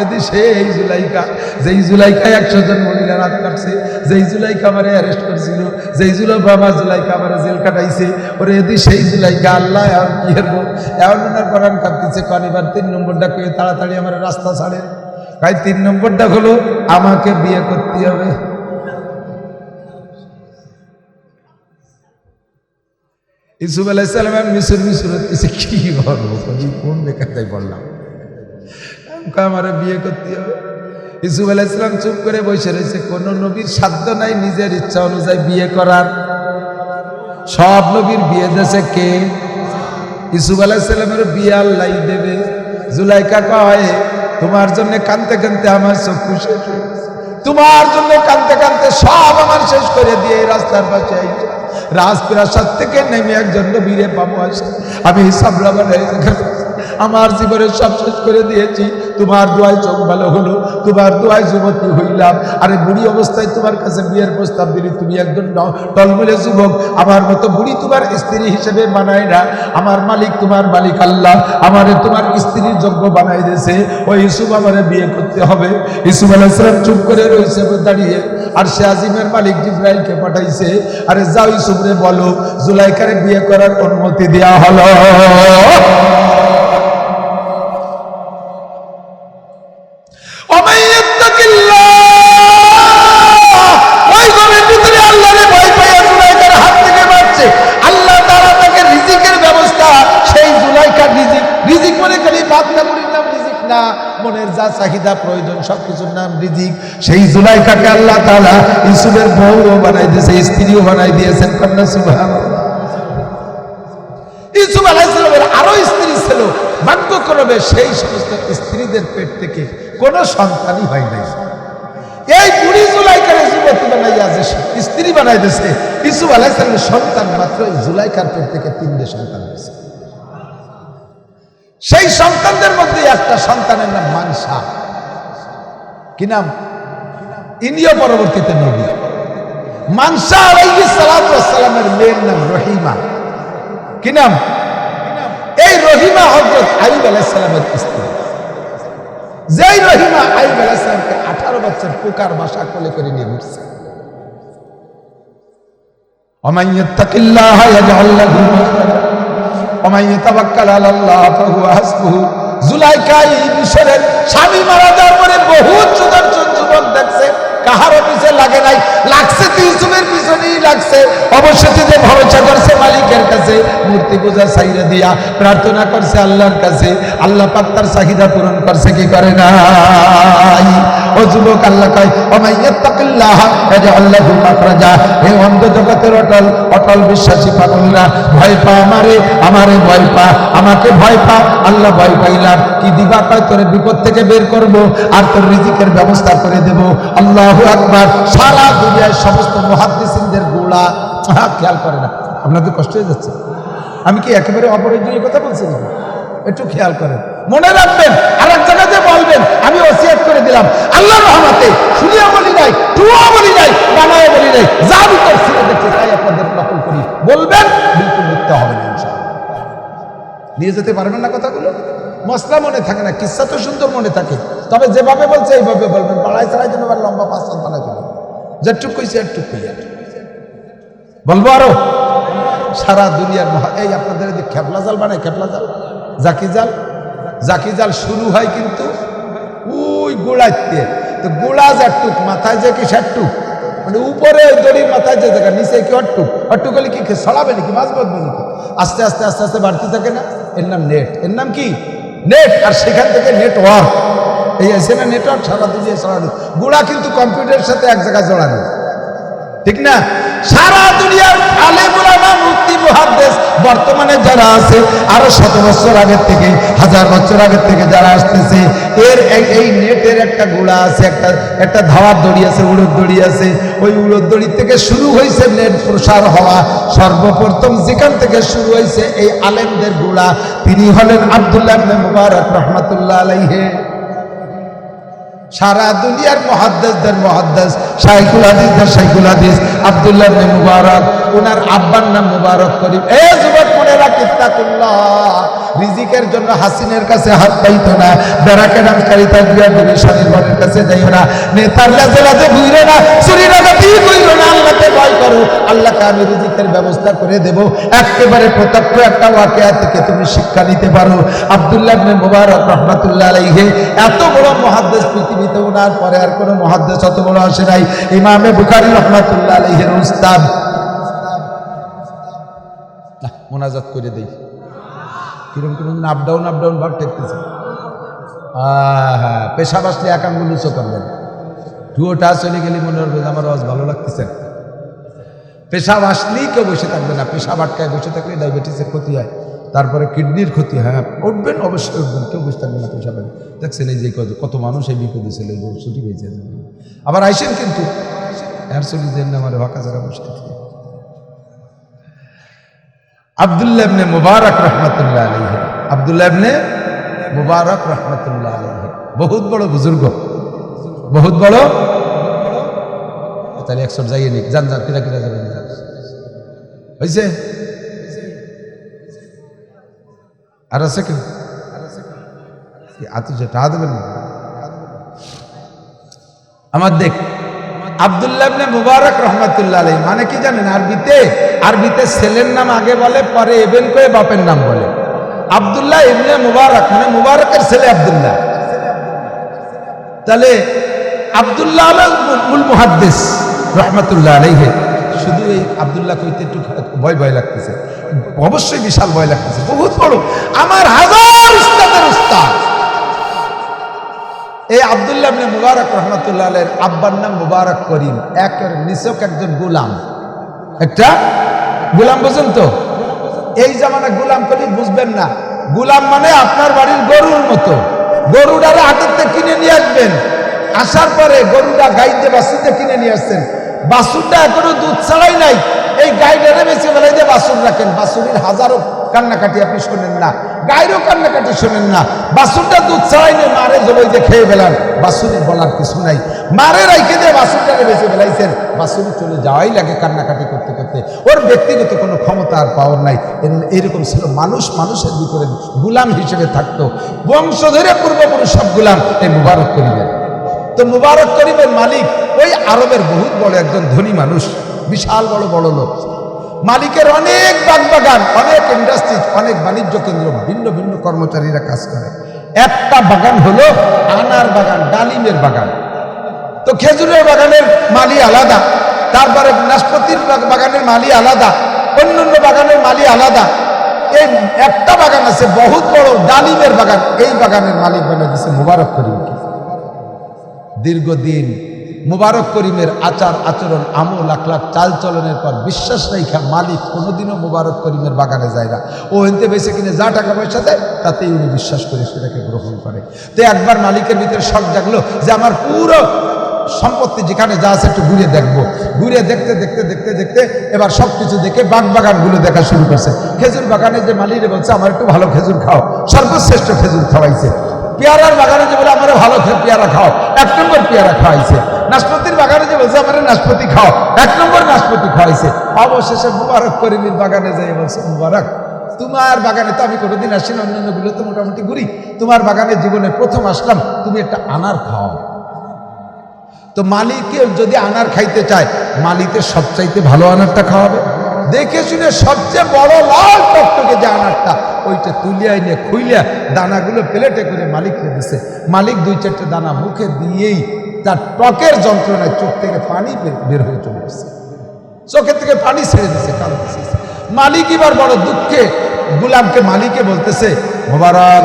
[SPEAKER 1] এদি সেই জুলাইখা, যেই জুলাইখা 100 জন মহিলা রাত কাটছে, যেই জুলাইখা আমারে অ্যারেস্ট করছিল, যেই জুলাইখা আমারে জেল কাটাইছে, ওরে এদি সেই জুলাইখা। আল্লাহ এখন কি করবো? এখন ওনার কোরআন কাঁদতেছে, কান এবার 3 নম্বরটা কয়ে তাড়াতাড়ি আমার রাস্তা ছাড়েন। তাই 3 নম্বরটা হলো আমাকে বিয়ে করতে হবে। ইউসুফ আলাইহিস সালাম মিশর হচ্ছে, কি বলবো, কোন বেকারটাই বললাম, আমারে বিয়ে করতে হবে। ইউসুফ আলাইহিস সালাম চুপ করে বসে রয়েছে, কোন নবীর সাধ্য নাই নিজের ইচ্ছা অনুযায়ী বিয়ে করার, সব নবীর বিয়ে দেশে কে? ইউসুফ আলাইহিস সালামের বিয়ে আল্লাহ দেবে। জুলাইখা কয়, তোমার জন্য কানতে কানতে আমার চক্ষু শেষ হয়ে গেছে, তোমার জন্য কানতে কানতে সব আমার শেষ করে দিয়ে এই রাস্তার পাশে আইছে, রাজপ্রাসাদ থেকে নেমে একজন নবীরে পাবো আসে, আমি সাবরা বানাই আমার জীবনের সব শেষ করে দিয়েছি, তোমার দোয়ায় চোখ ভালো হলো, তোমার দোয়ায় যুবতী হইলাম। আরে বুড়ি অবস্থায় তোমার কাছে বিয়ের প্রস্তাব দিলি, তুমি একজন টলমলে যুবক, আমার মতো বুড়ি তোমার স্ত্রী হিসেবে বানায় না। আমার মালিক তোমার মালিক আল্লাহ আমারে তোমার স্ত্রীর যোগ্য বানাই দিয়েছে। ওই ইউসুফ আমারে বিয়ে করতে হবে। ইউসুফ আলাইহিস সালাম চুপ করে রয়েছে দাঁড়িয়ে, আর সে আজিমের মালিক জিবরাইলকে পাঠাইছে, আরে যাও ইউসুফরে বলো জুলাইখারে বিয়ে করার অনুমতি দেওয়া হলো। মনের যা চাহিদা প্রয়োজন সবকিছুর নাম রিজিক। সেই জুলাইখাকে আল্লাহ তাআলা ইউসুফের বউও বানাই দিয়েছে, স্ত্রীও বানাই দিয়েছেন। কন্যা সুবহানাল্লাহ। ইউসুফ আলাইহিস সালামের আরো স্ত্রী ছিল, ভাগ্যক্রমে সেই সমস্ত স্ত্রীদের পেট থেকে কোনো সন্তানই হয় নাই। এই বুড়ি জুলাইখারে যুবতী বানাইয়া যে স্ত্রী বানাই দিয়েছে, ইউসুফ আলাইহিস সালামের সন্তান মাত্র এই জুলাইখার পেট থেকে 3টে সন্তান হয়েছে। সেই সন্তানদের মধ্যে একটা সন্তানের নাম মানসা। কি নাম? ইনিও পরবর্তীতে নবী। মানসা আলাইহিস সালাতু ওয়াস সালামের মেয়ের নাম রহিমা। কি নাম? এই রহিমা হযরত আইয়ুব আলাইহিস সালামের স্ত্রী। যেই রহিমা আইয়ুব আলাইহিস সালামকে 18 বছর পোকার বাসা কোলে করে নিয়ে ঘুরছে। ওমান ইয়াত্তাকিল্লাহা ইয়াজআল লাহু মাখরাজা ওমান ইয়াতাওয়াক্কাল আলাল্লাহ ফাহুয়া হাসবুহু। জুলাইখা এই মিশরের স্বামী মারা যাওয়ার পরে বহুত সুদর্শন যুবক দেখছে, কাহারও পিছে লাগে নাই, লাগছে তো ইউসুফের পিছনেই লাগছে। অবশেষে ভরসা করছে মালিকের কাছে, মূর্তি পূজা ছাইরা দিয়া প্রার্থনা করছে আল্লাহর কাছে। আল্লাহ পাক তার চাহিদা পূরণ করছে, কি করে নাই? ও যুবক, আল্লাহ কয় ওমান ইয়াত্তাকিল্লাহ ইয়াজআল লাহু মাখরাজা। হে অন্ধ জগতের অটল বিশ্বাসী পাগলরা, ভয় পা আমারে, আমারে ভয় পা, আমাকে ভয় পা। আল্লাহ ভয় পাইলাম কি দিবা? কয় তোরে বিপদ থেকে বের করব আর তোর রিজিকের ব্যবস্থা করে দেব। আল্লাহু আকবার। সারা দুনিয়ার সমস্ত মুহাদ্দিসিনদের গোলা খেয়াল করে না। আপনাদের কষ্ট হয়ে যাচ্ছে? আমি কি একেবারে অপরিজনীয় কথা বলছি নাকি? একটু খেয়াল করেন, মনে রাখবেন। আর এক জায়গাতে বলবেন আমি ওসিয়ত করে দিলাম আল্লাহর রহমতে, শুনিয়া বলি নাই, টুয়া বলি নাই, বানায় বলি নাই, যা ভিতর ছিল দেখতে তাই আপনাদের নকল করি বলবেন, বিলকুল মিথ্যা হবে না ইনশাআল্লাহ। নিয়ে যেতে পারবেন না কথাগুলো? মশলা মনে থাকে না, কিসসা তো সুন্দর মনে থাকে, তবে যেভাবে বলছে এইভাবে বলবেন। বাড়াই ছাড়াই যেন আবার লম্বা 5 বানাই দেবেন। যেটুক কইছে একটুক কইয়া বলবো আরো। সারা দুনিয়ার এই আপনাদের এদিকে খেপলা জাল বানায়, খেপলা জাল, জাকি জাল। জাকি জাল শুরু হয় কিন্তু ওই গোড়াইতে, তো গোড়া যাটুক মাথায় যে কি সাটুক, মানে উপরে ওই দড়ির মাথায় যে জায়গা, নিচে কি অট্টুক, অট্টুক হলে কি ছড়াবে নাকি, মাছ বাঁধবে নাকি? আস্তে আস্তে আস্তে আস্তে বাড়তে থাকে না, এর নাম নেট। এর নাম কি? নেট। আর সেখান থেকে নেটওয়ার্ক, এই আছে না নেটওয়ার্ক, সারা দুনিয়া ছড়ানো। গোড়া কিন্তু কম্পিউটারের সাথে এক জায়গায় জড়ানো, ঠিক না? সারা দুনিয়ার আলেম উলামা মুফতি মুহাদ্দিস বর্তমানে যারা আছে, আরো 100 বছর আগের থেকে, 1000 বছর আগের থেকে যারা আসতেছে, এর এই নেটের একটা গোড়া আছে, একটা ধাওয়ার দড়ি আছে, উড়োর দড়ি আছে। ওই উড়োর দড়ি থেকে শুরু হয়েছে নেট প্রসার হওয়া। সর্বপ্রথম যেখান থেকে শুরু হয়েছে এই আলেমদের গোড়া, তিনি হলেন আব্দুল্লাহ ইবনে মুবারক রাহমাতুল্লাহ আলাইহি। সারা দুনিয়ার মুহাদ্দিসদের মুহাদ্দিস, শাইখুল হাদিসদের শাইখুল হাদিস আব্দুল্লাহ ইবনে মুবারক। ওনার আব্বার নাম মুবারক করিম। এ যুবক, মনে রাখ, ইত্তাকুল্লাহ। রিজিকের জন্য হাসিনের কাছে হাত পাইতো না, বেড়াকে ডান্সকারী তাকবিয়া নবী স্বামীর কাছে যাইও না, নেতার লাজে লাজে ঘুরে না, চুরি ডাকাতি কইরো না। আল্লাহকে ভয় করো, আল্লাহকে আমি রিজিকের ব্যবস্থা করে দেব। একেবারে প্রত্যক্ষ একটা ওয়াকিয়া থেকে তুমি শিক্ষা নিতে পারো। আব্দুল্লাহ ইবনে মুবারক রাহমাতুল্লাহ আলাইহি এত বড় মুহাদ্দিস, পৃথিবীতে ওনার পরে আর কোনো মুহাদ্দিস অত বড় আসে নাই। ইমামে বুখারী রাহমাতুল্লাহ আলাইহির উস্তাদ। মোনাজাত করে দেই, কিরম কিরম আপ ডাউন ভাব ঠেকতেছে। হ্যাঁ, পেশাব আসলে এক আঙ্গুল উঁচু করবেন। টুয়োটা চলে গেলে মনে হবে আমার আওয়াজ ভালো লাগতেছে। পেশাব আসলেই কেউ বসে থাকবে না। পেশাব আটকায় বসে থাকলে ডায়াবেটিসের ক্ষতি হয়, তারপরে কিডনির ক্ষতি হয়। উঠবেন, অবশ্যই উঠবেন, কেউ বসে থাকবে না পেশাবে। দেখছেন এই যে কত মানুষ এই বিপদে ছিল, ছুটি পেয়েছে। আবার আইসেন কিন্তু আর চলে যেন না, আমার ভাকা জায়গা বসে থাকে। আব্দুল্লাহ ইবনে মুবারক রাহমাতুল্লাহ আলাইহি, আব্দুল্লাহ ইবনে মুবারক রহমতুল্লাহ আলাইহি, বহুত বড় বুজুর্গ, বহুত বড়। তাহলে একশো যাইয়ে নি, যান যান, কিনা কিনা যাবেন, হয়েছে? আর আছে কেউ? টাকা দেবেন আমার? দেখ, আব্দুল্লাহ ইবনে মুবারক রহমতুল্লাহ আলাইহি মানে কি জানেন? আরবিতে ছেলের নাম আগে বলে, পরে এবেন করে বাপের নাম বলে। আব্দুল্লাহ ইবনে মুবারক মানে মুবারকের ছেলে আব্দুল্লাহ। তাহলে আব্দুল্লাহ মুল মুহাদ্দিস রহমতুল্লাহ আলাইহি। শুধু এই আব্দুল্লাহ কইতে একটু ভয় ভয় লাগতেছে, অবশ্যই বিশাল ভয় লাগতেছে, বহুত বড়, আমার হাজার উস্তাদের উস্তাদ। এই আব্দুল্লাহ ইবনে মুবারক রহমতুল্লাহ আলাইহির আব্বার নাম মুবারক করিম, নিছক একজন গোলাম, একটা গোলাম। বুঝেন তো? এই জামানা গোলাম করিম বুঝবেন না। গোলাম মানে আপনার বাড়ির গরুর মতো, গরুটারে হাটেতে কিনে নিয়ে আসবেন, আসার পরে গরুটা গাইতে বাছুরতে কিনে নিয়ে আসছেন, বাছুরটা এখনো দুধ ছাড়াই নাই, এই গাইডারে বেঁচে বেলায় দিয়ে বাছুর রাখেন। বাছুরের হাজারো কান্নাকাটি আপনি শোনেন না, গাইরও কান্নাকাটি শোনেন না। বাছুরটা দুধ ছাড়াই নেই, মারে জবাই দিয়ে খেয়ে বেলান, বাছুরের বলার কিছু নাই। মারে রাইখে দিয়ে বাছুরটারে বেঁচে বেলাইছেন, বাছুর চলে যাওয়াই লাগে কান্নাকাটি করতে করতে। ওর ব্যক্তিগত কোনো ক্ষমতা আর পাওয়ার নাই। এরকম ছিল মানুষ, মানুষের ভিতরে গুলাম হিসেবে থাকতো, বংশ ধরে পূর্বপুরুষ সব গুলাম এই মুবারক করিমের। তো মুবারক করিমের মালিক ওই আরবের বহুত বড় একজন ধনী মানুষ, বিশাল বড় বড় লোক। মালিকের অনেক বাগবাগান, অনেক ইন্ডাস্ট্রি, অনেক বাণিজ্য কেন্দ্র, ভিন্ন ভিন্ন কর্মচারীরা কাজ করে। একটা বাগান হলো আনার বাগান, ডালিমের বাগান। তো খেজুরের বাগানের মালি আলাদা, তারপরে নাশপাতির বাগানের মালি আলাদা, অন্যান্য বাগানের মালি আলাদা। এই একটা বাগান আছে বহুত বড় ডালিমের বাগান, এই বাগানের মালিক বানিয়ে দিচ্ছে মুবারক করিমকে। দীর্ঘদিন মুবারক করিমের আচার আচরণ, আমল, লাখ লাখ চাল চলনের পর বিশ্বাস রাইখা মালিক কোনোদিনও মুবারক করিমের বাগানে যায় না। ও এনতে বেশি কিনে যা টাকা পয়সা দেয় তাতেই উনি বিশ্বাস করে সেটাকে গ্রহণ করে। তো একবার মালিকের ভিতরে শখ জাগলো যে আমার পুরো সম্পত্তি যেখানে যা আছে একটু ঘুরে দেখবো। ঘুরে দেখতে দেখতে দেখতে দেখতে এবার সব কিছু দেখে বাগানগুলো দেখা শুরু করছে। খেজুর বাগানে যে মালিরে বলছে আমার একটু ভালো খেজুর খাও, সর্বশ্রেষ্ঠ খেজুর খাওয়াইছে। পেয়ারার বাগানে যে বলে আমার ভালো পেয়ারা খাও, 1 নম্বর পেয়ারা খাওয়াইছে। নাশপাতির বাগানে যে বলছে আমার নাশপাতি খাও, 1 নম্বর নাশপাতি খাওয়াইছে। অবশেষে মুবারক করিমের বাগানে যাই বলছে, মুবারক তোমার বাগানে তো আমি কোনোদিন আসি না, অন্যান্যগুলো তো মোটামুটি ঘুরি, তোমার বাগানে জীবনে প্রথম আসলাম, তুমি একটা আনার খাও। তো মালিকে যদি আনার খাইতে চায়, মালিকের সবচাইতে ভালো আনারটা খাওয়াবে, দেখে শুনে সবচেয়ে বড় লাল টকটকে যে আনারটা, ওইটা তুলিয়া এনে খুইলিয়া দানাগুলো প্লেটে করে মালিককে দিছে। মালিক 2-4টে দানা মুখে দিয়েই তার টকের যন্ত্রণায় চোখ থেকে পানি বের হয়ে চলে আসছে, চোখের থেকে পানি ছেড়ে দিছে, কাঁদতেছে। মালিক এবার বড় দুঃখে গুলামকে মালিকে বলতেছে, মোবারক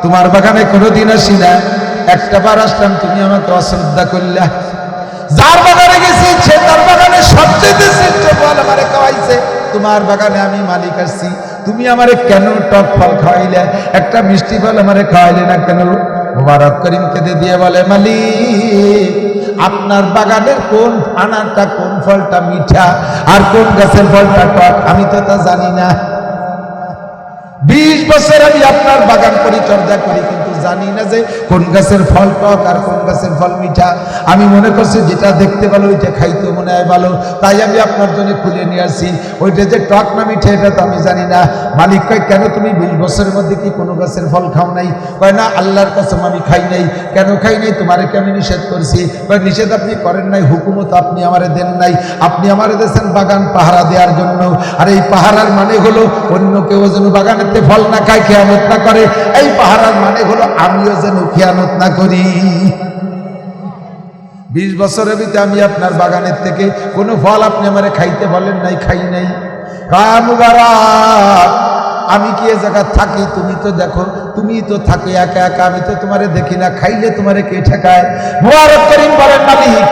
[SPEAKER 1] তোমার বাগানে কোনোদিন আসি না, একটা বার আসলাম, তুমি আমাকে অশ্রদ্ধা করলা। যার বাগানে গেছি সে তার বাগানে সবচেয়ে শ্রেষ্ঠ ফল আমারে খাওয়াইছে, তোমার বাগানে আমি মালিক আসছি, তুমি আমারে কেন টক ফল খাওয়াইলে, একটা মিষ্টি ফল আমারে খাওয়াইলে না কেন? মুবারক করিম কেঁদে দিয়ে বলে, মালিক আপনার বাগানের কোন আনারটা, কোন ফলটা মিঠা আর কোন গাছের ফলটা টক আমি তো তা জানি না। 20 বছর আমি আপনার বাগান পরিচর্যা করি, কিন্তু জানি না যে কোন গাছের ফল টক আর কোন গাছের ফল মিঠা। আমি মনে করছি যেটা দেখতে ভালো ওইটা খাইতে মনে হয় ভালো, তাই আমি আপনার জন্য খুলে নিয়ে আসি। ওইটা যে টক না মিঠা এটা তো আমি জানি না। মালিক কয়, কেন তুমি 20 বছরের মধ্যে কি কোনো গাছের ফল খাও নাই? কয় না, আল্লাহর কসম আমি খাই নাই। কেন খাই নাই? তোমারে কি আমি নিষেধ করছি? কয় নিষেধ আপনি করেন নাই, হুকুমত আপনি আমারে দেন নাই, আপনি আমারে দিয়েছেন বাগান পাহারা দেওয়ার জন্য। আর এই পাহারার মানে হলো অন্য কেউ যেন বাগানের ফল না খায়, খেয়ানত না করে। এই পাহারার মানে হলো আমিও যেন খেয়ানত না করি। 20 বছরের ভিতরে আমি আপনার বাগানের থেকে কোনো ফল আপনি আমারে খাইতে বলেন নাই, খাই নাই। মুবারক আমি কি এ জায়গা থাকি? তুমি তো দেখো, তুমি তো থাকো একা একা, আমি তো তোমারে দেখি না, খাইলে তোমারে কে ঠেকায়? মুবারক করিম বলেন, মালিক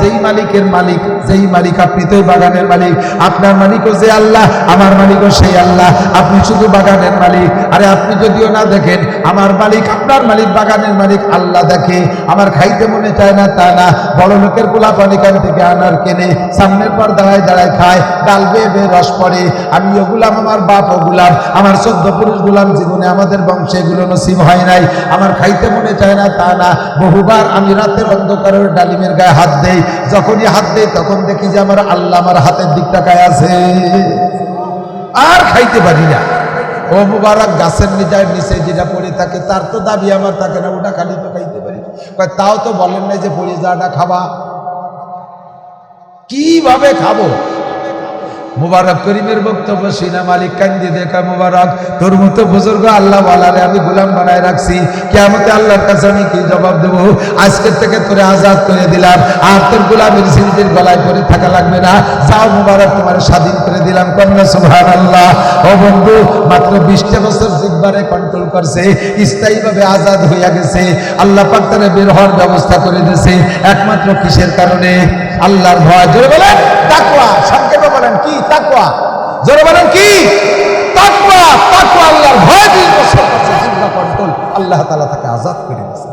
[SPEAKER 1] যেই মালিকের মালিক, যেই মালিক আপনি তো বাগানের মালিক, আপনার মালিকও যে আল্লাহ, আমার মালিকও সেই আল্লাহ, আপনি শুধু বাগানের মালিক। আরে আপনি যদিও না দেখেন, আমার মালিক, আপনার মালিক, বাগানের মালিক আল্লাহ দেখে। আমার খাইতে মনে চায় না তা না, বড় লোকের গোলাপ এখান থেকে আনার কেনে, সামনের পর দাঁড়ায় দাঁড়ায় খায়, ডাল বেয়ে বেয়ে রস পড়ে। আমি ও গুলাম, আমার বাপ ও গুলাম, আমার 14 পুরুষ গোলাম জীবনে আমাদের বংশে এগুলো নসিব হয় নাই। আমার খাইতে মনে চায় না তা না, বহুবার আমি রাতের অন্ধকারের ডালিমের গায়ে হাত দেই, যখনই হাত দেই তখন দেখি যে আমার আল্লাহ আমার হাতের দিক তাকায় আছে, আর খাইতে পারি না। ও মুবারক গাছের নিচে যেটা পড়ে থাকে তার তো দাবি আমার থাকে না, ওটা খালি তো খাইতে পারি। তাও তো বলেন নাই যে পড়ে যাওয়াটা খাবা, কিভাবে খাবো? মুবারক করিমের বক্তব্য সিনা মালিক কান্দি দেখা, মুবারক তোর মতো বুজুর্গ আল্লাহ ওয়ালারে আমি গোলাম বানায় রাখছি, কিয়ামতে আল্লাহর কাছে আমি কি জবাব দেবো? আজকের থেকে তোরে আজাদ করে দিলাম, আর তোর গোলামের জিনজির গলায় পরে থাকা লাগবে না। যাও মুবারক, তোমার স্বাধীন করে দিলাম। কন্যা সুবহানাল্লাহ। ও বন্ধু, মাত্র 20টা বছর জিহ্বারে কন্ট্রোল করছে, স্থায়ীভাবে আজাদ হইয়া গেছে। আল্লাহ পাক তারে বের হওয়ার ব্যবস্থা করে দিয়েছে, একমাত্র কিসের কারণে? আল্লাহর ভয়। জোরে বলেন তাকওয়া। সংক্ষেপে বলেন কি তাকওয়া? জোরে বলেন কি তাকওয়া? তাকওয়া আল্লাহর ভয় 20 বছর করছে, জিহ্বা কন্ট্রোল, আল্লাহ তাআলা তাকে আজাদ করে দিয়েছে।